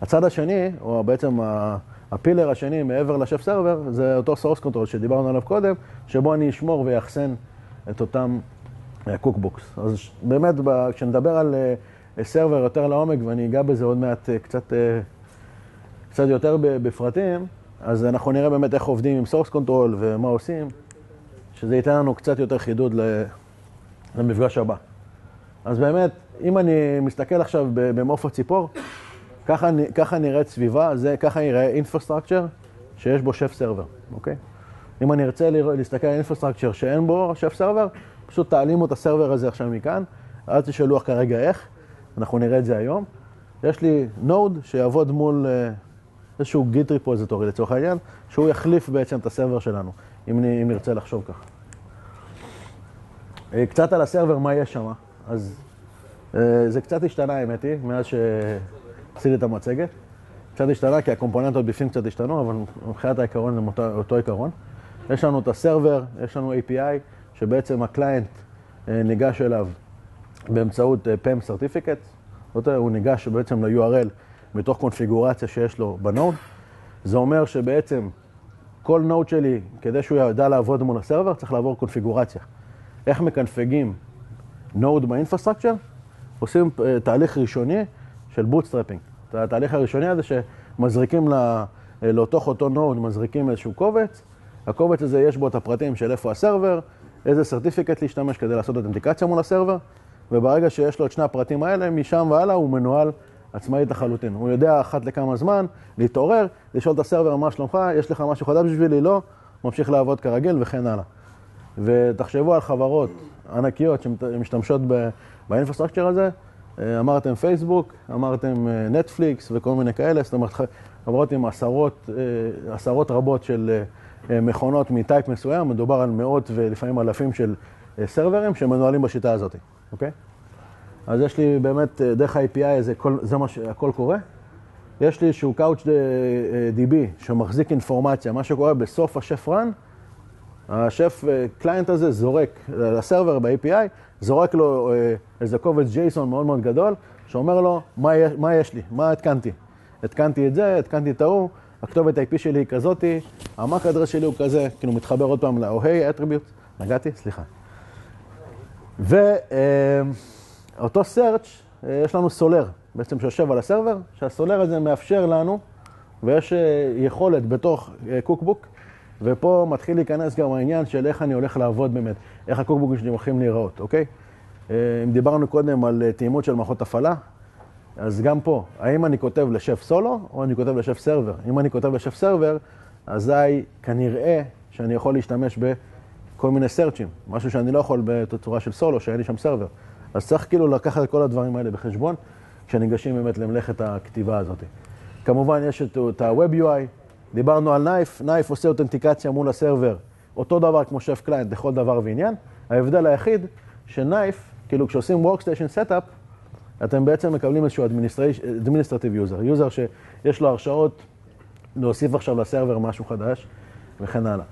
הצד השני, או בעצם הפילר השני מעבר לשף סרבר זה אותו source control שדיברנו עליו קודם, שבו אני אשמור ויחסן את אותם קוקבוקס. אז באמת כשנדבר על סרבר יותר לעומק, ואני אגע בזה עוד מעט קצת יותר בפרטים, אז אנחנו נראה באמת איך עובדים עם source control ומה עושים, שזה ייתן לנו קצת יותר חידוד למפגש הבא. אז באמת, אם אני מסתכל עכשיו במעוף הציפור, ככה נראית סביבה, ככה נראה infrastructure שיש בו שף סרבר, אוקיי? אם אני ארצה להסתכל על infrastructure שאין בו שף סרבר, פשוט תעלימו את הסרבר הזה עכשיו מכאן, אל תשאלו כרגע איך, אנחנו נראה את זה היום. יש לי נוד שיעבוד מול איזשהו גיט ריפוזיטורי לצורך העניין, שהוא יחליף בעצם את הסרבר שלנו, אם נרצה לחשוב ככה. קצת על הסרבר, מה יש שם? אז זה קצת השתנה, האמת היא, מאז שעשיתי את המצגת. קצת השתנה, כי הקומפוננטות בפנים קצת השתנו, אבל מבחינת העיקרון זה אותו עיקרון. יש לנו את הסרבר, יש לנו API, שבעצם הקליינט ניגש אליו באמצעות PAM Certificate. הוא ניגש בעצם ל-URL מתוך קונפיגורציה שיש לו בנוד. זה אומר שבעצם כל נוד שלי, כדי שהוא ידע לעבוד מול הסרבר, צריך לעבור קונפיגורציה. איך מקנפגים נוד באינפרסטרקצ'ר? עושים תהליך ראשוני של בוטסטרפינג. התהליך הראשוני הזה שמזריקים לאותו נוד, מזריקים איזשהו קובץ. הקובץ הזה יש בו את הפרטים של איפה הסרבר, איזה סרטיפיקט להשתמש כדי לעשות אותנטיקציה מול הסרבר, וברגע שיש לו את שני הפרטים האלה, משם והלאה הוא מנוהל עצמאית לחלוטין. הוא יודע אחת לכמה זמן להתעורר, לשאול את הסרבר מה שלומך, יש לך משהו חדש בשבילי, לא, ממשיך לעבוד כרגיל וכן הלאה. ותחשבו על חברות ענקיות שמשתמשות באינפרסטרקצ'ר הזה, אמרתם פייסבוק, אמרתם נטפליקס וכל מיני כאלה, זאת אומרת חברות עם עשרות רבות של מכונות מטייפ מסוים, מדובר על מאות ולפעמים אלפים של סרברים שמנוהלים בשיטה הזאת, אוקיי? אז יש לי באמת דרך ה-API הזה, זה מה שהכל קורה. יש לי איזשהו CouchDB שמחזיק אינפורמציה, מה שקורה בסוף השף רן, השף קליינט הזה זורק לסרבר ב-API, זורק לו איזה קובץ JSON מאוד מאוד גדול, שאומר לו מה יש לי, מה התקנתי. התקנתי את זה, התקנתי את ההוא, הכתובת IP שלי היא כזאתי, המאק אדרס שלי הוא כזה, כאילו מתחבר עוד פעם ל-OHEI attribute, נגעתי? סליחה. ואותו search, יש לנו סולר, בעצם שיושב על הסרבר, שהסולר הזה מאפשר לנו, ויש יכולת בתוך קוקבוק, ופה מתחיל להיכנס גם העניין של איך אני הולך לעבוד באמת, איך הקוקבוקים שלי הולכים להיראות, אוקיי? אם דיברנו קודם על תאימות של מערכות הפעלה, אז גם פה, האם אני כותב לשף סולו, או אני כותב לשף סרבר? אם אני כותב לשף סרבר, אזי כנראה שאני יכול להשתמש בכל מיני סרצ'ים, משהו שאני לא יכול בתצורה של סולו, שאין לי שם סרבר. אז צריך כאילו לקחת את כל הדברים האלה בחשבון, כשניגשים באמת למלאכת הכתיבה הזאת. כמובן יש את ה-Web UI, דיברנו על נייף עושה אותנטיקציה מול הסרבר, אותו דבר כמו שף קליינט לכל דבר ועניין. ההבדל היחיד שנייף, כאילו כשעושים Workstation Setup, אתם בעצם מקבלים איזשהו Administrative User, User שיש לו הרשאות להוסיף עכשיו לסרבר משהו חדש וכן הלאה.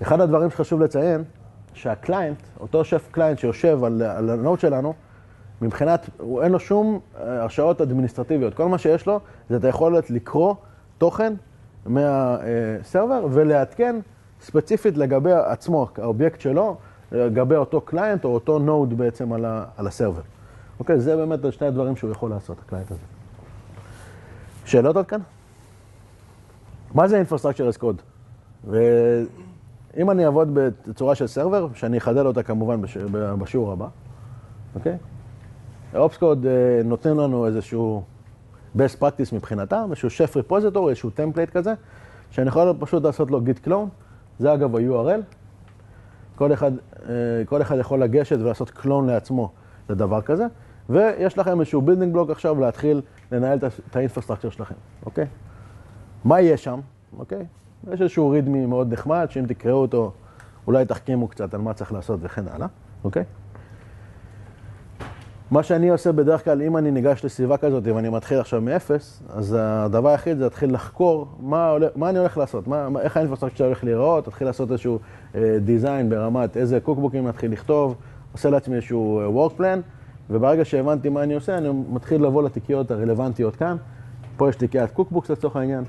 אחד הדברים שחשוב לציין, שהקליינט, אותו שף קליינט שיושב על הנוד שלנו, מבחינת, אין לו שום הרשאות אדמיניסטרטיביות. כל מה שיש לו זה את היכולת לקרוא תוכן מהסרבר ולעדכן ספציפית לגבי עצמו, האובייקט שלו, לגבי אותו קליינט או אותו נוד בעצם על הסרבר. אוקיי, זה באמת שני הדברים שהוא יכול לעשות, הקליינט הזה. שאלות עד כאן? מה זה Infrastructure as Code? ואם אני אעבוד בצורה של סרבר, שאני אחדל אותה כמובן בשיעור הבא, אוקיי? אופסקוד נותנים לנו איזשהו best practice מבחינתם, איזשהו שף ריפוזיטור, איזשהו טמפלייט כזה, שאני יכול פשוט לעשות לו git clone, זה אגב ה-URL. כל אחד יכול לגשת ולעשות קלון לעצמו לדבר כזה, ויש לכם איזשהו building block עכשיו להתחיל לנהל את האינפרסטרקצ'ר שלכם, אוקיי? מה יהיה שם, אוקיי? יש איזשהו readme מאוד נחמד, שאם תקראו אותו, אולי תחכימו קצת על מה צריך לעשות וכן הלאה, אוקיי? מה שאני עושה בדרך כלל, אם אני ניגש לסביבה כזאת, אם אני מתחיל עכשיו מאפס, אז הדבר היחיד זה להתחיל לחקור מה אני הולך לעשות, איך האינפרסטרקצ'ר הולך להיראות, להתחיל לעשות איזשהו דיזיין ברמת איזה קוקבוקים להתחיל לכתוב, עושה לעצמי איזשהו work plan, וברגע שהבנתי מה אני עושה, אני מתחיל לבוא לתיקיות הרלוונטיות כאן. פה יש תיקיית קוקבוקס לצורך העניין,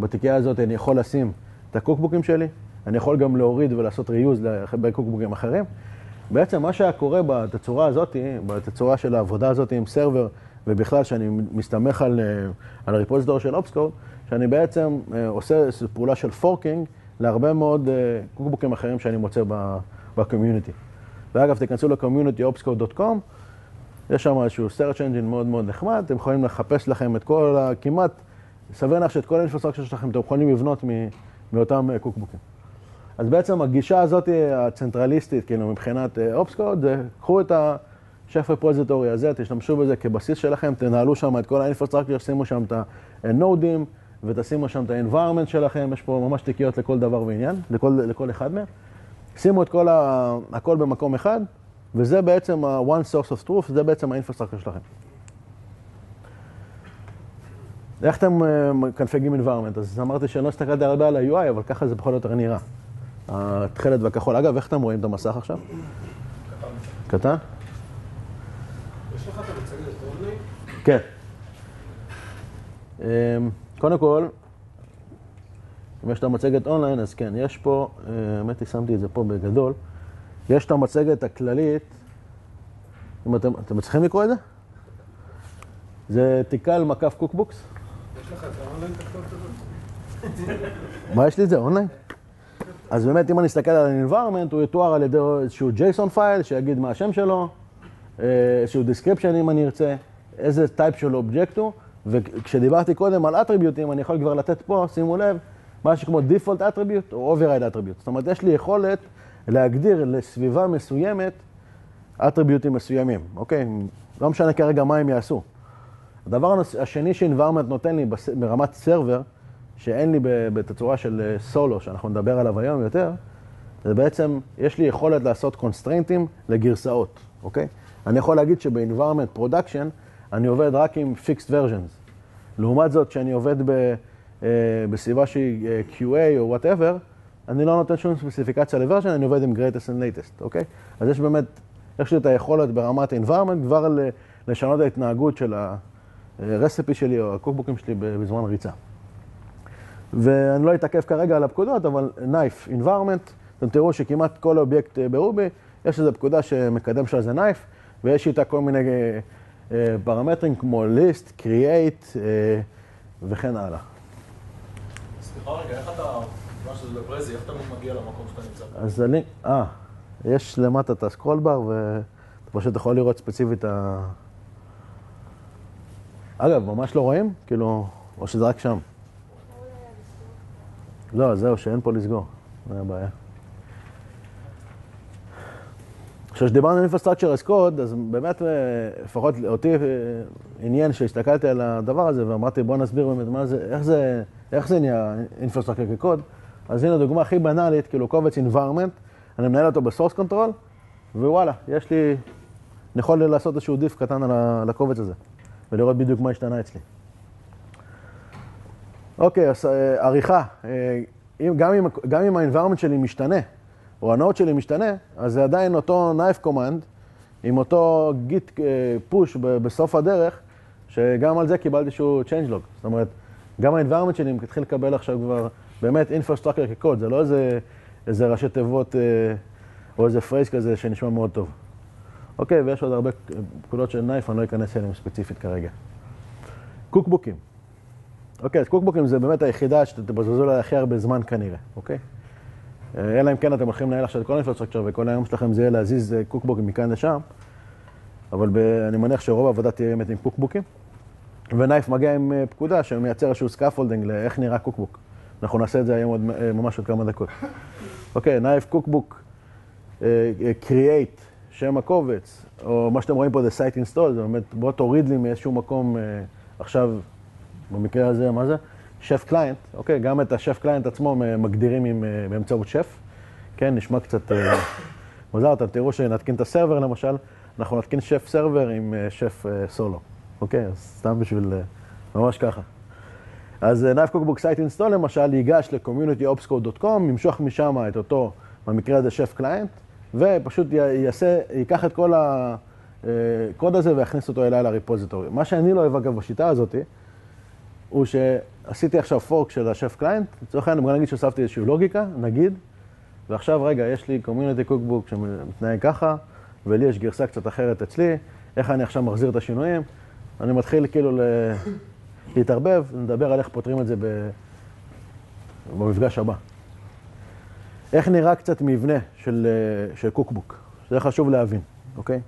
בתיקייה הזאת אני יכול לשים את הקוקבוקים שלי, אני יכול גם להוריד ולעשות ריוז בקוקבוקים אחרים. בעצם מה שהיה קורה בתצורה הזאת, בתצורה של העבודה הזאת עם סרבר, ובכלל שאני מסתמך על הריפוזיטורי של אופסקוד, שאני בעצם עושה פעולה של פורקינג להרבה מאוד קוקבוקים אחרים שאני מוצא בקומיוניטי. ואגב, תיכנסו ל-communityopscode.com, יש שם איזשהו search engine מאוד מאוד נחמד, אתם יכולים לחפש לכם את כל כמעט, סביר לך שאת כל האינפרסטרקציה שלכם אתם יכולים לבנות מאותם קוקבוקים. אז בעצם הגישה הזאת הצנטרליסטית, כאילו מבחינת אופסקוד, זה קחו את השף רפוזיטורי הזה, תשתמשו בזה כבסיס שלכם, תנהלו שם את כל האינפרסטרקציה, שימו שם את הנודים, ותשימו שם את ה-environment שלכם, יש פה ממש תיקיות לכל דבר ועניין, לכל אחד מהם. שימו את הכל במקום אחד, וזה בעצם ה-one source of truth, זה בעצם האינפרסטרקציה שלכם. איך אתם קנפגים environment? אז אמרתי שאני לא הסתכלתי הרבה על ה-UI, אבל ככה זה בכל יותר נראה. התכלת והכחול. אגב, איך אתם רואים את המסך עכשיו? קטן. יש לך את המצגת אונליין? כן. קודם כל, אם יש את המצגת אונליין, אז כן, יש פה, האמת היא, שמתי את זה פה בגדול, יש את המצגת הכללית, אם אתם מצליחים לקרוא את זה? זה תיקל מקף קוקבוקס. יש לך את האונליין תכתוב את זה? מה יש לי את זה? אונליין? אז באמת, אם אני אסתכל על ה-environment, הוא יתואר על ידי איזשהו JSON פייל, שיגיד מה השם שלו, איזשהו description אם אני ארצה, איזה type של object הוא, וכשדיברתי קודם על attribute'ים, אני יכול כבר לתת פה, שימו לב, משהו כמו default attribute או override attribute. זאת אומרת, יש לי יכולת להגדיר לסביבה מסוימת attribute'ים מסוימים, אוקיי? לא משנה כרגע מה הם יעשו. הדבר השני ש-environment נותן לי ברמת סרבר, שאין לי בתצורה של סולו, שאנחנו נדבר עליו היום יותר, זה בעצם, יש לי יכולת לעשות קונסטרנטים לגרסאות, אוקיי? אני יכול להגיד שב-environment production, אני עובד רק עם fixed versions. לעומת זאת, שאני עובד בסביבה שהיא QA או whatever, אני לא נותן שום ספציפיקציה ל-version, אני עובד עם greatest and latest, אוקיי? אז יש באמת, יש לי את היכולת ברמת environment כבר לשנות ההתנהגות של הרסיפי שלי או הקוקבוקים שלי בזמן ריצה. ואני לא אתעכב כרגע על הפקודות, אבל knife environment, אתם תראו שכמעט כל אובייקט ברובי, יש איזו פקודה שמקדם שלה זה knife, ויש איתה כל מיני פרמטרים כמו list, create וכן הלאה. סליחה רגע, איך אתה, מה שזה בברזי, איך אתה מגיע למקום שאתה נמצא? אז אני, יש למטה את הסקרול בר, ואתה פשוט יכול לראות ספציפית אגב, ממש לא רואים? כאילו, או שזה רק שם? לא, זהו, שאין פה לסגור. זה הבעיה. כשדיברנו על Infrastructure as Code, אז באמת, לפחות אותי עניין שהסתכלתי על הדבר הזה, ואמרתי, בוא נסביר באמת מה זה, איך זה נהיה Infrastructure כקוד. אז הנה דוגמה הכי בנאלית, כאילו קובץ environment, אני מנהל אותו ב-source control, ווואלה, אני יכול לעשות איזשהו דיף קטן על הקובץ הזה, ולראות בדיוק מה השתנה אצלי. אוקיי, אז עריכה, גם אם ה-environment שלי משתנה, או הנוד שלי משתנה, אז זה עדיין אותו knife command, עם אותו git push בסוף הדרך, שגם על זה קיבלתי שהוא change log. זאת אומרת, גם ה-environment שלי מתחיל לקבל עכשיו כבר באמת infrastructure כקוד, זה לא איזה ראשי תיבות או איזה פרייז כזה שנשמע מאוד טוב. אוקיי, ויש עוד הרבה פקודות של knife, אני לא אכנס אליהם ספציפית כרגע. קוקבוקים. אוקיי, אז קוקבוקים זה באמת היחידה שתבזבזו לה הכי הרבה זמן כנראה, אוקיי? אלא אם כן אתם הולכים לנהל עכשיו את כל האינפרסטרקצ'ר וכל היום שלכם זה יהיה להזיז קוקבוקים מכאן לשם, אבל אני מניח שרוב העבודה תהיה באמת עם קוקבוקים. ונייף מגיע עם פקודה שמייצר איזשהו סקאפולדינג לאיך נראה קוקבוק. אנחנו נעשה את זה היום ממש עוד כמה דקות. אוקיי, נייף קוקבוק, create, שם הקובץ, או מה שאתם רואים פה זה site install, זה באמת בוא תוריד לי מאיזשהו מקום עכשיו, במקרה הזה, מה זה? שף קליינט, אוקיי? גם את השף קליינט עצמו מגדירים באמצעות שף. כן, נשמע קצת מוזר, אתם תראו שנתקין את הסרבר למשל, אנחנו נתקין שף סרבר עם שף סולו. אוקיי, אז סתם בשביל ממש ככה. אז Knife Cookbook Site Install למשל ייגש ל-communityopscode.com, ימשוך משם את אותו, במקרה הזה שף קליינט, ופשוט ייקח את כל הקוד הזה ויכניס אותו אליי לריפוזיטורי. מה שאני לא אוהב אגב בשיטה הזאת, הוא שעשיתי עכשיו פורק של השף קליינט, לצורך העניין, בוא נגיד שהוספתי איזושהי לוגיקה, נגיד, ועכשיו רגע, יש לי קומיוניטי קוקבוק שמתנהג ככה, ולי יש גרסה קצת אחרת אצלי, איך אני עכשיו מחזיר את השינויים, אני מתחיל כאילו להתערבב, נדבר על איך פותרים את זה במפגש הבא. איך נראה קצת מבנה של קוקבוק, שזה חשוב להבין, אוקיי?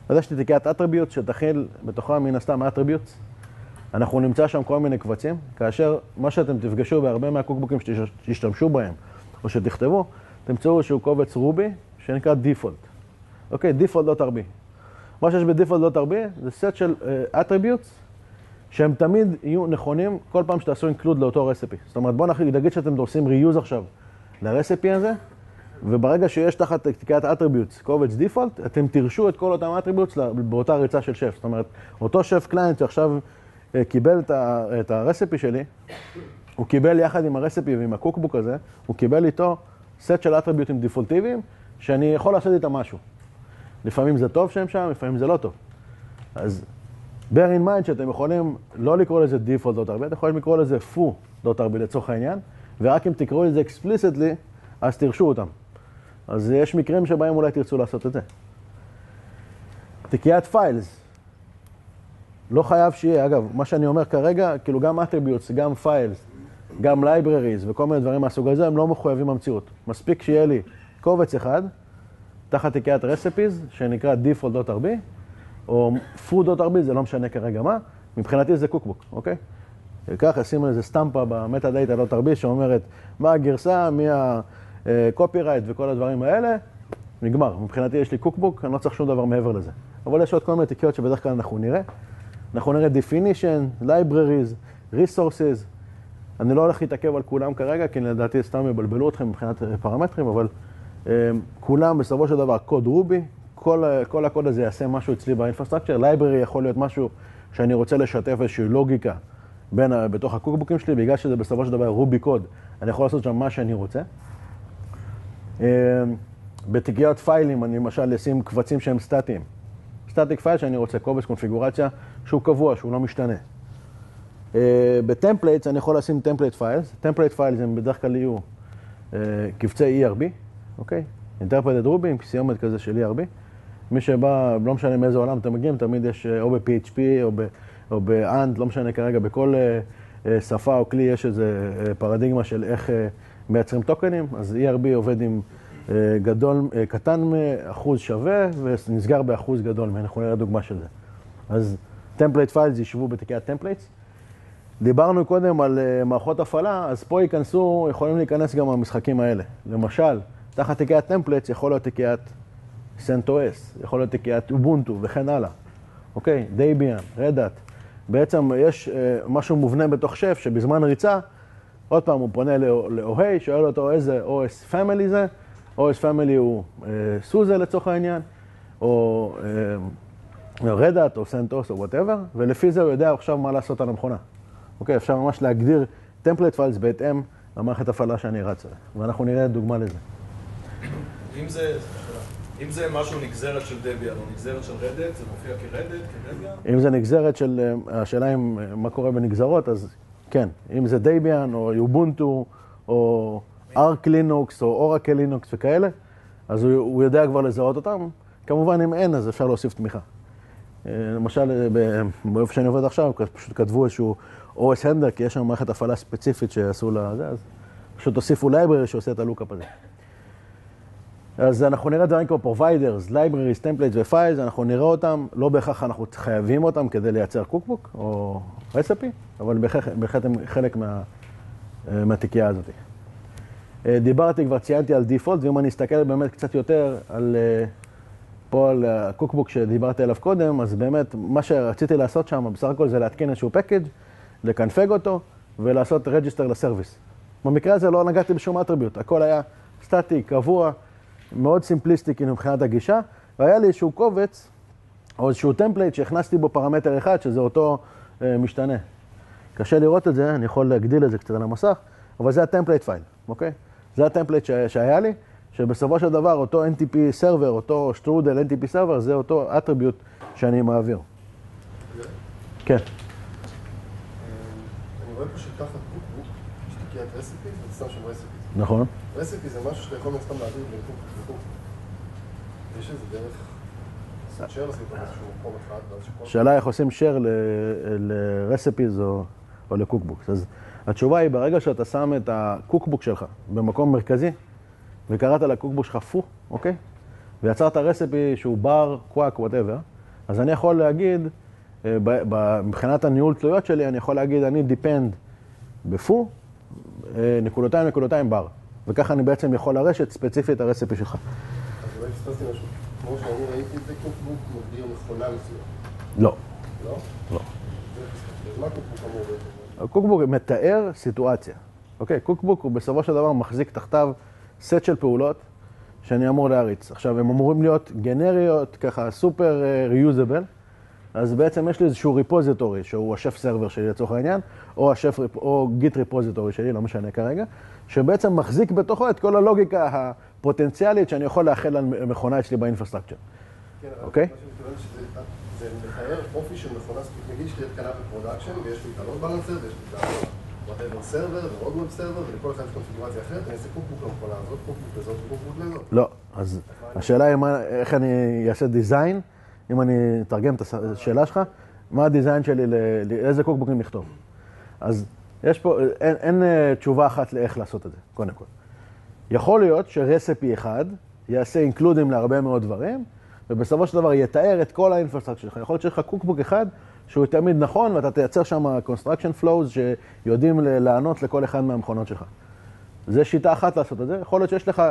אז יש לי תיקיית attributes שתכיל בתוכה מן הסתם attributes. אנחנו נמצא שם כל מיני קבצים, כאשר מה שאתם תפגשו בהרבה מהקוקבוקים שתשתמשו בהם, או שתכתבו, תמצאו איזשהו קובץ רובי שנקרא default. אוקיי, default.rb. מה שיש ב-default.rb זה סט של attributes שהם תמיד יהיו נכונים כל פעם שתעשו include לאותו רסיפי. זאת אומרת, בואו נגיד שאתם עושים reuse עכשיו לרסיפי הזה, וברגע שיש תחת תיקיית attributes קובץ default, אתם תרשו את כל אותם attributes באותה ריצה של שף. זאת אומרת, אותו שף קליינט שעכשיו קיבל את הרסיפי שלי, הוא קיבל יחד עם הרסיפי ועם הקוקבוק הזה, הוא קיבל איתו סט של attribute'ים דפולטיביים, שאני יכול לעשות איתם משהו. לפעמים זה טוב שהם שם, לפעמים זה לא טוב. אז bear in mind שאתם יכולים לא לקרוא לזה default.rb, אתם יכולים לקרוא לזה foo.rb לצורך העניין, ורק אם תקראו לזה explicitly, אז תרשו אותם. אז יש מקרים שבהם אולי תרצו לעשות את זה. תיקיית files. לא חייב שיהיה, אגב, מה שאני אומר כרגע, כאילו גם attributes, גם files, גם libraries וכל מיני דברים מהסוג הזה, הם לא מחויבים במציאות. מספיק שיהיה לי קובץ אחד, תחת תיקיית recipes, שנקרא default.rb, או foo.rb, זה לא משנה כרגע מה, מבחינתי זה קוקבוק, אוקיי? ככה, שימו איזה סטמפה במטה-דאטה.rb שאומרת מה הגרסה, מי ה-copyright וכל הדברים האלה, נגמר. מבחינתי יש לי קוקבוק, אני לא צריך שום דבר מעבר לזה. אבל יש עוד כל מיני תיקיות שבדרך כלל אנחנו נראה. אנחנו נראה definition, libraries, resources. אני לא הולך להתעכב על כולם כרגע, כי לדעתי סתם יבלבלו אתכם מבחינת פרמטרים, אבל כולם בסופו של דבר קוד רובי, כל הקוד הזה יעשה משהו אצלי באינפרסטרקצ'ר. library יכול להיות משהו שאני רוצה לשתף איזושהי לוגיקה בתוך הקוקבוקים שלי, בגלל שזה בסופו של דבר רובי קוד, אני יכול לעשות שם מה שאני רוצה. בתיקיית פיילים אני למשל אשים קבצים שהם סטטיים. סטטיק פייל שאני רוצה, קובץ קונפיגורציה שהוא קבוע, שהוא לא משתנה. בטמפלייטס אני יכול לשים טמפלייט פיילס. טמפלייט פיילס הם בדרך כלל יהיו קבצי ERB, אוקיי? Interpreted Ruby עם סיומת כזה של ERB. מי שבא, לא משנה מאיזה עולם אתם מגיעים, תמיד יש או ב-PHP או ב-AND, לא משנה כרגע, בכל שפה או כלי יש איזה פרדיגמה של איך מייצרים טוקנים. אז ERB עובד עם קטן מאחוז שווה ונסגר באחוז גדול, אנחנו נראה דוגמה של זה. אז טמפלייט פיילס ישבו בתיקיית טמפלייטס. דיברנו קודם על מערכות הפעלה, אז פה יכולים להיכנס גם המשחקים האלה. למשל, תחת תיקיית טמפלייטס יכול להיות תיקיית CentOS, יכול להיות תיקיית אובונטו וכן הלאה. אוקיי, Debian, Red Hat. בעצם יש משהו מובנה בתוך שף שבזמן ריצה, עוד פעם הוא פונה לאוהי, שואל אותו איזה OS Family זה, OS Family הוא סוזה לצורך העניין, או Red Hat או CentOS או whatever, ולפי זה הוא יודע עכשיו מה לעשות על המכונה. אוקיי, אפשר ממש להגדיר טמפלייט פיילס בהתאם למערכת הפעלה שאני רץ עליה, ואנחנו נראה דוגמה לזה. אם זה משהו נגזרת של דביאן או נגזרת של רדט, זה מופיע כרדט, כדביאן? אם זה נגזרת של, השאלה אם מה קורה בנגזרות, אז כן. אם זה דביאן או יובונטו או ארק לינוקס או אורקל לינוקס וכאלה, אז הוא יודע כבר לזהות אותם. כמובן אם אין, אז אפשר להוסיף תמיכה. למשל, באופן שאני עובד עכשיו, פשוט כתבו איזשהו OS Handler, כי יש שם מערכת הפעלה ספציפית שעשו לזה, אז פשוט תוסיפו library שעושה את הלוקאפ הזה. אז אנחנו נראה דברים כמו providers, libraries, templates ו-files, אנחנו נראה אותם, לא בהכרח אנחנו חייבים אותם כדי לייצר קוקבוק או רסיפי, אבל בהחלט הם חלק מהתיקייה הזאת. דיברתי, כבר ציינתי על default, ואם אני אסתכל באמת קצת יותר פה על הקוקבוק שדיברתי עליו קודם, אז באמת מה שרציתי לעשות שם, בסך הכל זה להתקין איזשהו package, לקנפג אותו ולעשות register לסרוויס. במקרה הזה לא נגעתי בשום אטריביוט, הכל היה סטטי, קבוע, מאוד סימפליסטי מבחינת הגישה, והיה לי איזשהו קובץ או איזשהו טמפלייט שהכנסתי בו פרמטר אחד, שזה אותו משתנה. קשה לראות את זה, אני יכול להגדיל את זה קצת על המסך, אבל זה הטמפלייט פייל, אוקיי? זה הטמפלייט שהיה לי, שבסופו של דבר אותו NTP server, אותו שטרודל NTP server, זה אותו אטריביוט שאני מעביר. כן. אני פשוט תחת קוקבוק, יש תיקיית רסיפי, ואתה שם שם רסיפי. נכון. רסיפי זה משהו שאתה יכול סתם להעביר בין קוקבוק לקוקבוק. יש איזה דרך לעשות share לעשות באיזשהו מקום אחד, ואז שכל... שאלה איך עושים share לרסיפיז או לקוקבוק. אז התשובה היא, ברגע שאתה שם את הקוקבוק שלך במקום מרכזי, וקראת לקוקבוק שלך פו, אוקיי? ויצרת רסיפי שהוא בר, קוואק, whatever, אז אני יכול להגיד, מבחינת הניהול תלויות שלי, אני יכול להגיד, אני depend בפו, נקודותיים בר. וככה אני בעצם יכול לרשת ספציפית הרסיפי שלך. אז אולי פספסתי משהו. כמו שאני ראיתי את זה, קוקבוק מגדיר מכונה מסוים. לא. לא? לא. אז מה קוקבוק אמור להיות? הקוקבוק מתאר סיטואציה. אוקיי? קוקבוק הוא בסופו של דבר מחזיק תחתיו סט של פעולות שאני אמור להריץ. עכשיו, הם אמורים להיות גנריות, ככה סופר ריוזבל, אז בעצם יש לי איזשהו ריפוזיטורי, שהוא השף סרבר שלי לצורך העניין, או גיט ריפוזיטורי שלי, לא משנה כרגע, שבעצם מחזיק בתוכו את כל הלוגיקה הפוטנציאלית שאני יכול לאחל על מכונה אצלי באינפרסטרקצ'ר. כן, אוקיי? מה שאני מתכוון שזה מתאר אופי של מכונה, נגיד שתהיה תקנה בפרודקשן, ויש לי את הלוד בלנסר, ויש לי את ה-whatever סרבר, ועוד ווב סרבר, ולכל אחד יש קונפיגורציה אחרת, אני אעשה קוקבוק למכונה הזאת, קוקבוק לזאת, קוקבוק לזאת. לא, אז השאלה היא איך אני אעשה דיזיין, אם אני אתרגם את השאלה שלך, מה הדיזיין שלי, לאיזה קוקבוקים לכתוב. אז יש פה, אין תשובה אחת לאיך לעשות את זה, קודם כל. יכול להיות שרסיפי אחד יעשה אינקלודים להרבה מאוד דברים, ובסופו של דבר יתאר את כל האינפרסטרקצ'ר שלך. יכול להיות שיש לך קוקבוק אחד שהוא תמיד נכון, ואתה תייצר שם construction flows שיודעים לענות לכל אחד מהמכונות שלך. זו שיטה אחת לעשות את זה. יכול להיות שיש לך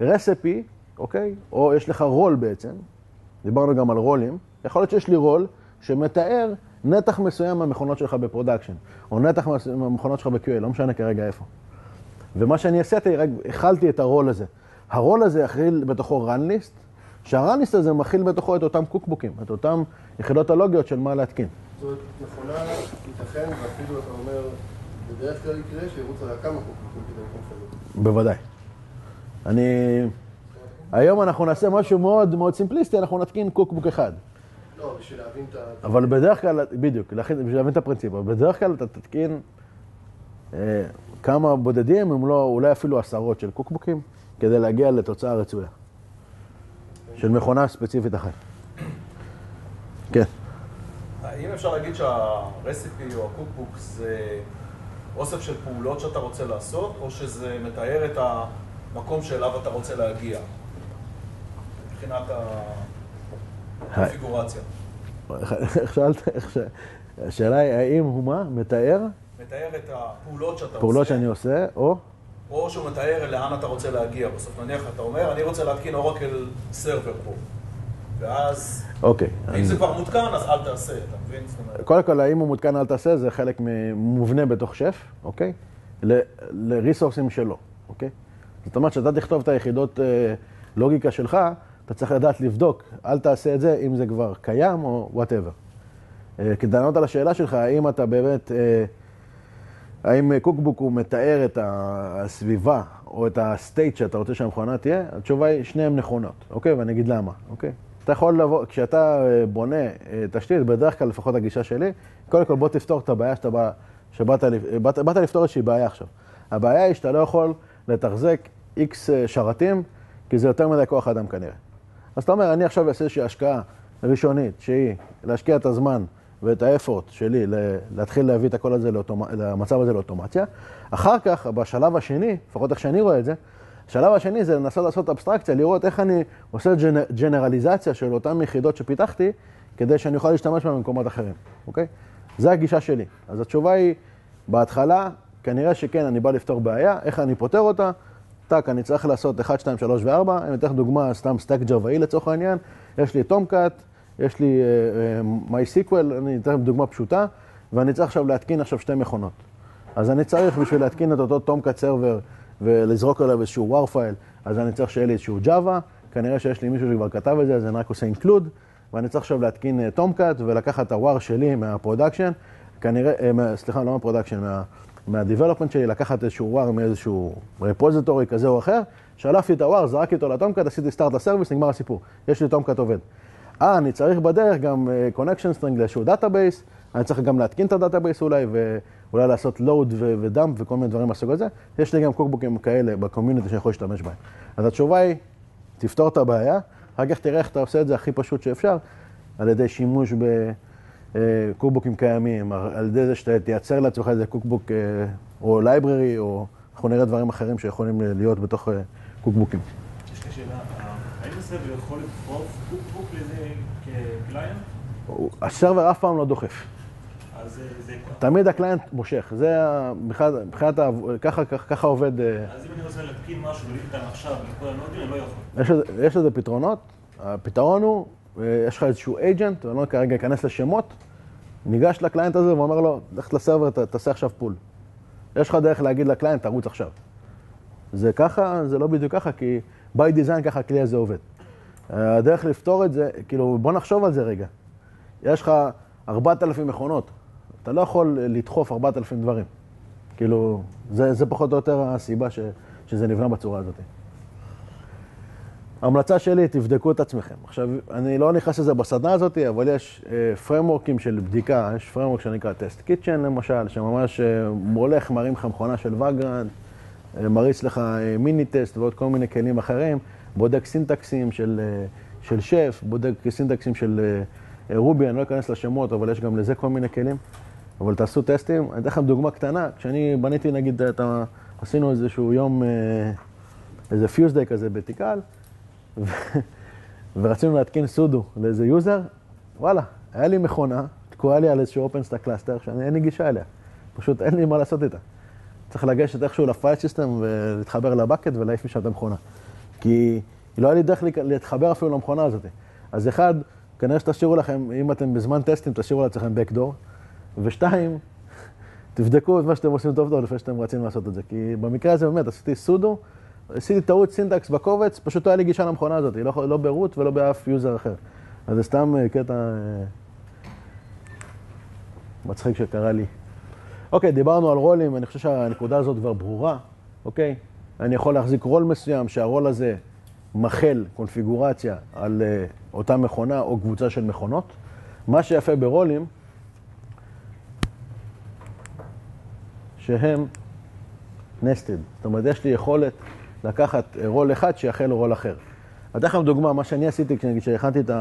רסיפי, אוקיי? או יש לך רול בעצם. דיברנו גם על רולים. יכול להיות שיש לי רול שמתאר נתח מסוים מהמכונות שלך בפרודקשן, או נתח מהמכונות שלך ב-QA, לא משנה כרגע איפה. ומה שאני עשיתי, רק הכלתי את הרול הזה. הרול הזה יכיל בתוכו run list, שהרן-ליסט הזה מכיל בתוכו את אותם קוקבוקים, את אותם יחידות הלוגיות של מה להתקין. זאת אומרת, מכונה ייתכן, ואפילו אתה אומר, בדרך כלל יקרה שירוץ עליה כמה קוקבוקים כדי לקום חלוק. בוודאי. היום אנחנו נעשה משהו מאוד מאוד סימפליסטי, אנחנו נתקין קוקבוק אחד. לא, בשביל להבין את ה... אבל בדרך כלל, בדיוק, בשביל להבין את הפרינציפ, אבל בדרך כלל אתה תתקין כמה בודדים, אם לא, אולי אפילו עשרות של קוקבוקים, כדי להגיע לתוצאה רצויה. של מכונה ספציפית אחת. כן. האם אפשר להגיד שהרסיפי או הקוקבוק זה אוסף של פעולות שאתה רוצה לעשות, או שזה מתאר את המקום שאליו אתה רוצה להגיע, מבחינת הקונפיגורציה? איך שאלת? השאלה היא, האם הוא מה? מתאר? מתאר את הפעולות שאתה עושה. פעולות שאני עושה, או? או שהוא מתאר לאן אתה רוצה להגיע. בסוף נניח, אתה אומר, אני רוצה להתקין אורקל סרבר פה. ואז... אוקיי. אם זה כבר מותקן, אז אל תעשה, אתה מבין? קודם כל, האם הוא מותקן אל תעשה, זה חלק מובנה בתוך שף, אוקיי? לריסורסים שלו, אוקיי? זאת אומרת, שאתה תכתוב את היחידות לוגיקה שלך, אתה צריך לדעת לבדוק, אל תעשה את זה אם זה כבר קיים או whatever. כדי לענות על השאלה שלך, האם אתה באמת... האם קוקבוק הוא מתאר את הסביבה או את הסטייט שאתה רוצה שהמכונה תהיה? התשובה היא שניהם נכונות, אוקיי? ואני אגיד למה, אוקיי? אתה יכול לבוא, כשאתה בונה תשתית, בדרך כלל לפחות הגישה שלי, קודם כל בוא תפתור את הבעיה שבאת לפתור איזושהי בעיה עכשיו. הבעיה היא שאתה לא יכול לתחזק X שרתים, כי זה יותר מדי כוח אדם כנראה. אז אתה אומר, אני עכשיו אעשה איזושהי השקעה ראשונית, שהיא להשקיע את הזמן ואת האפורט שלי להתחיל להביא את הכל הזה למצב הזה לאוטומציה. אחר כך, בשלב השני, לפחות איך שאני רואה את זה, השלב השני זה לנסות לעשות אבסטרקציה, לראות איך אני עושה ג'נרליזציה של אותם יחידות שפיתחתי, כדי שאני אוכל להשתמש בה במקומות אחרים, אוקיי? זה הגישה שלי. אז התשובה היא, בהתחלה, כנראה שכן, אני בא לפתור בעיה, איך אני פותר אותה? טק, אני צריך לעשות 1, 2, 3 ו-4, אני אתן דוגמה, סתם סטק ג'וואי לצורך העניין, יש לי טומקאט, יש לי MySQL, אני אתן דוגמה פשוטה, ואני צריך עכשיו להתקין שתי מכונות. אז אני צריך בשביל להתקין את אותו טומקאט סרבר ולזרוק עליו איזשהו war file, אז אני צריך שיהיה לי איזשהו Java, כנראה שיש לי מישהו שכבר כתב את זה, אז אני רק עושה include, ואני צריך עכשיו להתקין טומקאט ולקחת את ה-war שלי מהפרודקשן, כנראה, סליחה, לא מהפרודקשן, מהדיבלופמנט שלי, לקחת איזשהו war מאיזשהו רפוזיטורי כזה או אחר, שלפתי את ה-war, זרקתי אותו לטומקאט, עשיתי start לסרוויס, נגמר הסיפור. יש לי טומקאט עובד. אני צריך בדרך גם connection string לאיזשהו database, אני צריך גם להתקין את הדאטאבייס אולי, ואולי לעשות לואוד ודאמפ וכל מיני דברים מהסוג הזה. יש לי גם קוקבוקים כאלה בקומיוניטי שאני יכול להשתמש בהם. אז התשובה היא, תפתור את הבעיה, אחר כך תראה איך אתה עושה את זה הכי פשוט שאפשר, על ידי שימוש בקוקבוקים קיימים, על ידי זה שאתה תייצר לעצמך איזה קוקבוק או לייבררי, או אנחנו נראה דברים אחרים שיכולים להיות בתוך קוקבוקים. יש לי שאלה, האם הסרבר יכול לדחוף קוקבוק לזה כקליינט? הסרבר אף פעם לא דוחף. אז זה... תמיד הקליינט מושך, זה מבחינת, ככה עובד. אז אם אני רוצה להתקין משהו ולהתקין עכשיו, לכל הנודים, אני לא יכול. יש לזה פתרונות. הפתרון הוא, יש לך איזשהו agent, ואני לא כרגע אכנס לשמות, ניגש לקליינט הזה ואומר לו, לך לסרבר, תעשה עכשיו פול. יש לך דרך להגיד לקליינט, תרוץ עכשיו. זה ככה, זה לא בדיוק ככה, כי by design ככה הכלי הזה עובד. הדרך לפתור את זה, כאילו, בוא נחשוב על זה רגע. יש לך 4,000 מכונות, אתה לא יכול לדחוף 4,000 דברים. כאילו, זה פחות או יותר הסיבה שזה נבנה בצורה הזאת. ההמלצה שלי, תבדקו את עצמכם. עכשיו, אני לא נכנס לזה בסדנה הזאת, אבל יש פריימורקים של בדיקה, יש פריימורק שנקרא טסט קיצ'ן למשל, שממש מולך, מרים לך מכונה של וגרנט, מריץ לך מיני טסט ועוד כל מיני כלים אחרים, בודק סינטקסים של שף, בודק סינטקסים של רובי, אני לא אכנס לשמות, אבל יש גם לזה כל מיני כלים. אבל תעשו טסטים. אני אתן לכם דוגמה קטנה, כשאני בניתי, נגיד, עשינו איזשהו יום, איזה פיוזדיי כזה בתיקל, ורצינו להתקין סודו לאיזה יוזר, וואלה, היה לי מכונה, תקועה לי על איזשהו OpenStack קלאסטר, שאין לי גישה אליה. פשוט אין לי מה לעשות איתה. צריך לגשת איכשהו לפייל סיסטם ולהתחבר לבקט ולהעיף משם את המכונה. כי לא היה לי דרך להתחבר אפילו למכונה הזאת. אז אחד, כנראה שתשאירו לכם, אם אתם בזמן טסטים, תשאירו לעצמכם backdoor. ושתיים, תבדקו את מה שאתם עושים טוב לפני שאתם רצים לעשות את זה. כי במקרה הזה באמת עשיתי סודו, עשיתי טעות סינטקס בקובץ, פשוט לא היה לי גישה למכונה הזאת, לא ברוט ולא באף יוזר אחר. אז זה סתם קטע מצחיק שקרה לי. אוקיי, דיברנו על רולים, אני חושב שהנקודה הזאת כבר ברורה, אוקיי? אני יכול להחזיק רול מסוים, שהרול הזה מחל קונפיגורציה על אותה מכונה או קבוצה של מכונות. מה שיפה ברולים, שהם nested. זאת אומרת, יש לי יכולת לקחת רול אחד שיחל רול אחר. אתן לכם דוגמה, מה שאני עשיתי כשהכנתי את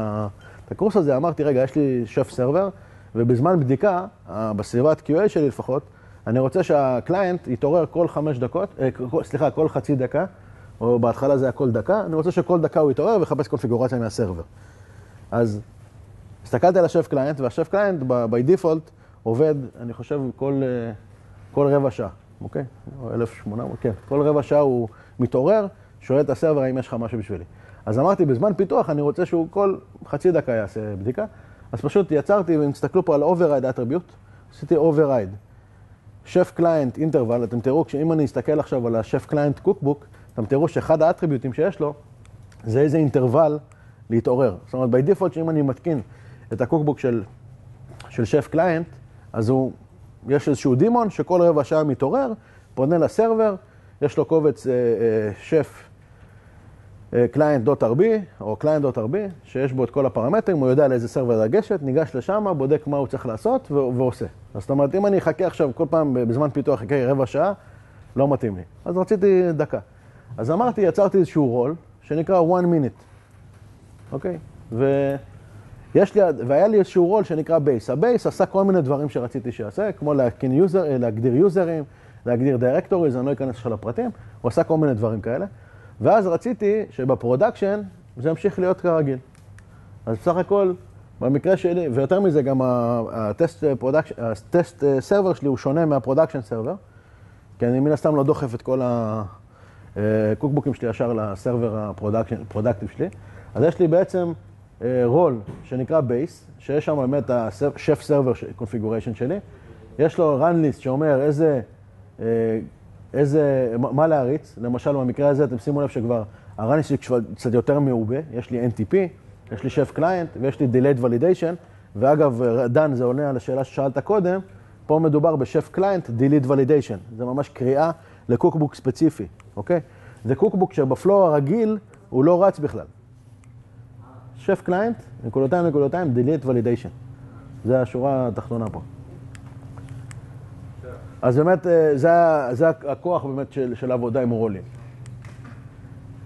הקורס הזה, אמרתי, רגע, יש לי שף סרבר, ובזמן בדיקה, בסביבת QA שלי לפחות, אני רוצה שהקליינט יתעורר כל 5 דקות, כל חצי דקה, או בהתחלה זה היה כל דקה, אני רוצה שכל דקה הוא יתעורר ויחפש קונפיגורציה מהסרבר. אז הסתכלתי על השף קליינט, והשף קליינט by default עובד, אני חושב, כל רבע שעה, אוקיי? או 1,800, כן. כל רבע שעה הוא מתעורר, שואל את הסרבר האם יש לך משהו בשבילי. אז אמרתי, בזמן פיתוח אני רוצה שהוא כל חצי דקה יעשה בדיקה, אז פשוט יצרתי, ואם תסתכלו פה על override attribute, עשיתי override. שף קליינט אינטרוול, אתם תראו, אם אני אסתכל עכשיו על השף קליינט קוקבוק, אתם תראו שאחד האטריביוטים שיש לו, זה איזה אינטרוול להתעורר. זאת אומרת, by default, שאם אני מתקין את הקוקבוק של שף קליינט, אז יש איזשהו דימון שכל רבע שעה מתעורר, פונה לסרבר, יש לו קובץ שף client.rb או client.rb, שיש בו את כל הפרמטרים, הוא יודע לאיזה סרבר לגשת, ניגש לשם, בודק מה הוא צריך לעשות ועושה. זאת אומרת, אם אני אחכה עכשיו כל פעם בזמן פיתוח, אחכה רבע שעה, לא מתאים לי. אז רציתי דקה. אז אמרתי, יצרתי איזשהו רול, שנקרא 1 minute. אוקיי? והיה לי איזשהו רול שנקרא בייס. הבייס עשה כל מיני דברים שרציתי שיעשה, כמו להגדיר יוזרים, להגדיר דירקטוריז, אני לא אכנס עכשיו לפרטים, הוא עשה כל מיני דברים כאלה. ואז רציתי שבפרודקשן זה ימשיך להיות כרגיל. אז בסך הכל, במקרה שלי, ויותר מזה גם הטסט סרבר שלי הוא שונה מהפרודקשן סרבר, כי אני מן הסתם לא דוחף את כל הקוקבוקים שלי ישר לסרבר הפרודקטיב שלי. אז יש לי בעצם רול שנקרא בייס, שיש שם באמת השף סרבר קונפיגוריישן שלי. יש לו run list שאומר מה להריץ. למשל, במקרה הזה, אתם שימו לב שכבר ה-run list שלי קצת יותר מעובה. יש לי NTP, יש לי שף קליינט ויש לי delayed validation. ואגב, דן, זה עונה על השאלה ששאלת קודם, פה מדובר בשף קליינט, delayed validation. זה ממש קריאה לקוקבוק ספציפי, אוקיי? זה קוקבוק שבפלואו הרגיל הוא לא רץ בכלל. שף קליינט, נקודותיים, delayed validation. זה השורה התחתונה פה. אז באמת, זה הכוח באמת של העבודה עם רולים.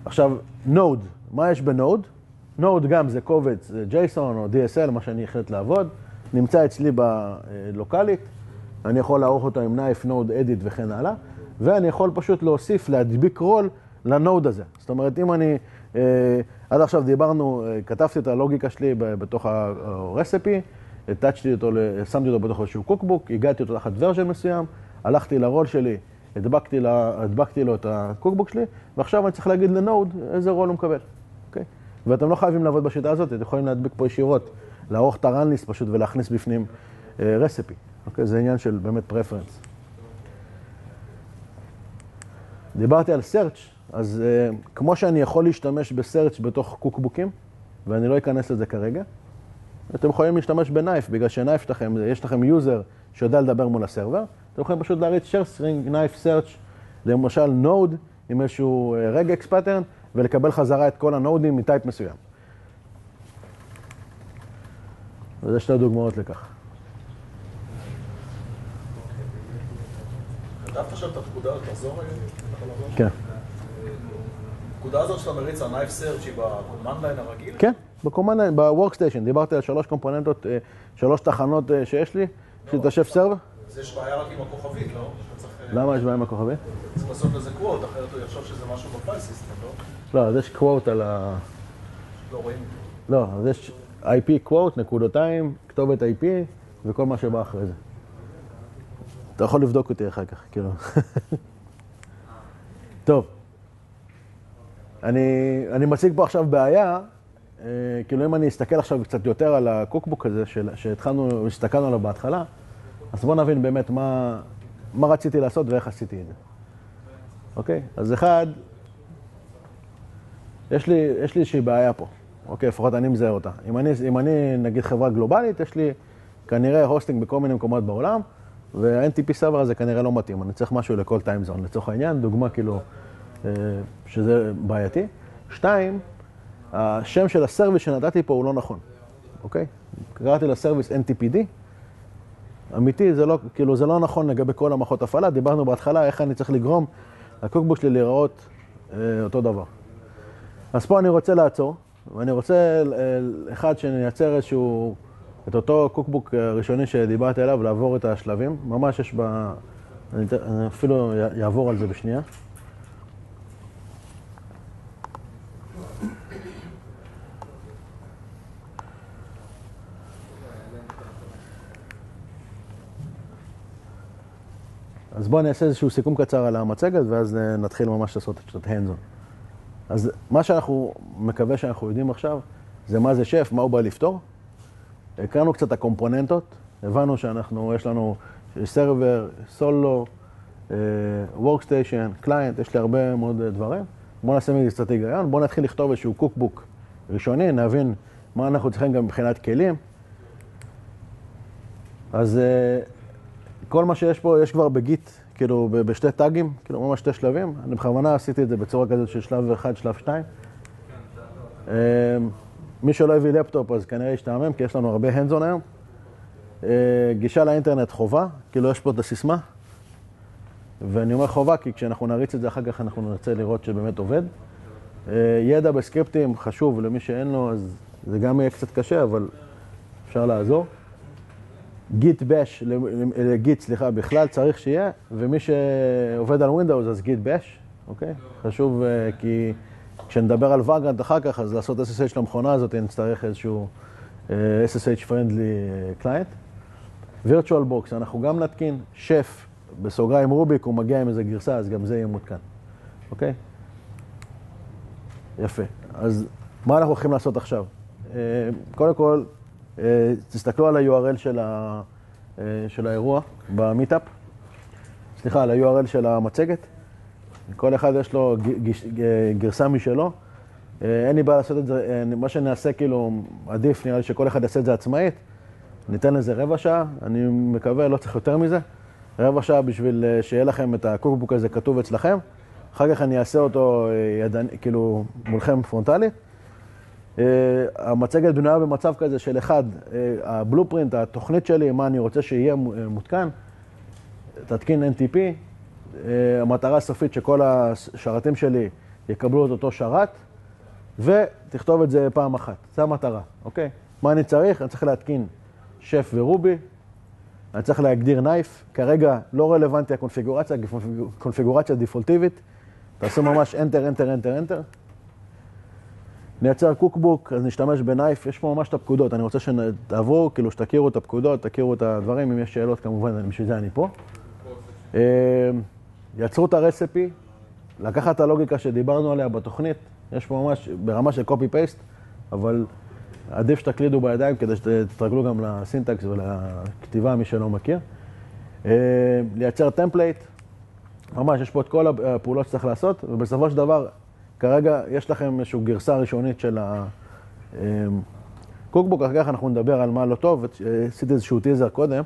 עכשיו, נוד, מה יש בנוד? נוד גם זה קובץ JSON או DSL, מה שאני החלט לעבוד, נמצא אצלי בלוקלית, אני יכול לערוך אותו עם knife, node, edit וכן הלאה, ואני יכול פשוט להוסיף, להדביק רול לנוד הזה. זאת אומרת, אם אני, עד עכשיו דיברנו, כתבתי את הלוגיקה שלי בתוך הרסיפי, שמתי אותו בתוך איזשהו קוקבוק, הגעתי אותו תחת ורז'ן מסוים, הלכתי לרול שלי, הדבקתי לו את הקוקבוק שלי, ועכשיו אני צריך להגיד לנוד איזה רול הוא מקבל. אוקיי? ואתם לא חייבים לעבוד בשיטה הזאת, אתם יכולים להדביק פה ישירות, לערוך את הרנליסט פשוט ולהכניס בפנים רסיפי. אוקיי? זה עניין של באמת פרפרנס. דיברתי על search, אז כמו שאני יכול להשתמש ב-search בתוך קוקבוקים, ואני לא אכנס לזה כרגע, אתם יכולים להשתמש בנייף, בגלל שנייף שלכם, יש לכם יוזר שיודע לדבר מול הסרבר, אתם יכולים פשוט להריץ share string, knife search, למשל נוד עם איזשהו regex pattern, ולקבל חזרה את כל הנודים מטייפ מסוים. וזה שתי דוגמאות לכך. כתבת עכשיו את הפקודה, תחזור רגע? כן. הפקודה הזאת שאתה מריץ, ה-knife search היא ב-command line הרגיל? כן, ב-workstation. דיברתי על 3 קומפוננטות, 3 תחנות שיש לי, שתשב סרבר. אז יש בעיה רק עם הכוכבית, לא? למה יש בעיה עם הכוכבית? צריך לעשות לזה quote, אחרת הוא יחשוב שזה משהו בפייל סיסטם, לא? לא, אז יש quote על ה... לא רואים. לא, אז יש IP quote, נקודותיים, כתובת IP, וכל מה שבא אחרי זה. אתה יכול לבדוק אותי אחר כך, כאילו. טוב. אני מציג פה עכשיו בעיה, כאילו אם אני אסתכל עכשיו קצת יותר על הקוקבוק הזה, שהסתכלנו עליו בהתחלה, אז בואו נבין באמת מה רציתי לעשות ואיך עשיתי את זה. אוקיי? אז אחד, יש לי איזושהי בעיה פה. אוקיי, לפחות אני מזהה אותה. אם אני נגיד חברה גלובלית, יש לי כנראה הוסטינג בכל מיני מקומות בעולם, וה-NTP סרבר הזה כנראה לא מתאים. אני צריך משהו לכל טיים זון. לצורך העניין, דוגמה כאילו שזה בעייתי. 2, השם של הסרוויס שנתתי פה הוא לא נכון. אוקיי? קראתי לסרוויס NTPD. אמיתי, זה לא נכון לגבי כל המערכות הפעלה. דיברנו בהתחלה איך אני צריך לגרום לקוקבוק שלי להיראות אותו דבר. אז פה אני רוצה לעצור, ואני רוצה אחד שנייצר איזשהו, את אותו קוקבוק ראשוני שדיברתי עליו, לעבור את השלבים. ממש יש אני אפילו יעבור על זה בשנייה. אז בואו נעשה איזשהו סיכום קצר על המצגת, ואז נתחיל ממש לעשות את hands-on. אז מה שאנחנו מקווה שאנחנו יודעים עכשיו, זה מה זה שף, מה הוא בא לפתור. הקראנו קצת הקומפוננטות, הבנו יש לנו סרבר, סולו, workstation, client, יש לי הרבה מאוד דברים. בואו נעשה מזה קצת היגיון, בואו נתחיל לכתוב איזשהו קוקבוק ראשוני, נבין מה אנחנו צריכים גם מבחינת כלים. אז כל מה שיש פה, יש כבר בגיט, כאילו בשתי טאגים, כאילו ממש 2 שלבים. אני בכוונה עשיתי את זה בצורה כזאת של שלב 1, שלב 2. מי שלא הביא לפטופ אז כנראה ישתעמם, כי יש לנו הרבה hands-on היום. גישה לאינטרנט חובה, כאילו יש פה את הסיסמה. ואני אומר חובה, כי כשאנחנו נריץ את זה אחר כך אנחנו נרצה לראות שבאמת עובד. ידע בסקריפטים חשוב למי שאין לו, אז זה גם יהיה קצת קשה, אבל אפשר לעזור. גיט בש, סליחה, בכלל צריך שיהיה, ומי שעובד על ווינדאוס אז גיט בש, אוקיי? חשוב כי כשנדבר על ואגרנט אחר כך, אז לעשות SSH למכונה הזאת, נצטרך איזשהו SSH friendly client. virtual box, אנחנו גם נתקין, שף, בסוגריים רוביק, הוא מגיע עם איזה גרסה, אז גם זה יהיה מותקן, אוקיי? יפה. אז מה אנחנו הולכים לעשות עכשיו? קודם כל, תסתכלו על ה-URL של האירוע במיטאפ. סליחה, על ה-URL של המצגת. כל אחד יש לו גרסה משלו. אין לי בעיה לעשות את זה. מה שנעשה כאילו עדיף, נראה לי שכל אחד יעשה את זה עצמאית. ניתן לזה 15 שעה. אני מקווה, לא צריך יותר מזה. 15 שעה בשביל שיהיה לכם את הקוקבוק הזה כתוב אצלכם. אחר כך אני אעשה אותו כאילו מולכם פרונטלית. המצגת בנויה במצב כזה של אחד, הבלופרינט, התוכנית שלי, מה אני רוצה שיהיה מותקן, תתקין NTP, המטרה הסופית שכל השרתים שלי יקבלו את אותו שרת, ותכתוב את זה פעם אחת. זו המטרה, אוקיי? מה אני צריך? אני צריך להתקין שף ורובי, אני צריך להגדיר נייף, כרגע לא רלוונטי הקונפיגורציה, קונפיגורציה דיפולטיבית, תעשו ממש Enter, Enter, Enter, Enter. נייצר קוקבוק, אז נשתמש בנייף, יש פה ממש את הפקודות, אני רוצה שתעברו, כאילו שתכירו את הפקודות, תכירו את הדברים, אם יש שאלות כמובן, בשביל זה אני פה. יצרו את הרסיפי, לקחת את הלוגיקה שדיברנו עליה בתוכנית, יש פה ממש ברמה של copy-paste, אבל עדיף שתקלידו בידיים כדי שתתרגלו גם לסינטקס ולכתיבה, מי שלא מכיר. לייצר טמפלייט, ממש יש פה את כל הפעולות שצריך לעשות, ובסופו של דבר, כרגע יש לכם איזושהי גרסה ראשונית של הקוקבוק, אחר כך אנחנו נדבר על מה לא טוב, עשיתי איזשהו טיזר קודם,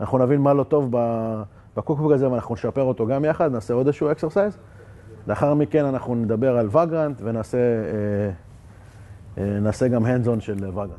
אנחנו נבין מה לא טוב בקוקבוק הזה ואנחנו נשפר אותו גם יחד, נעשה עוד איזשהו אקסרסייז. לאחר מכן אנחנו נדבר על וגרנט ונעשה גם hands-on של וגרנט.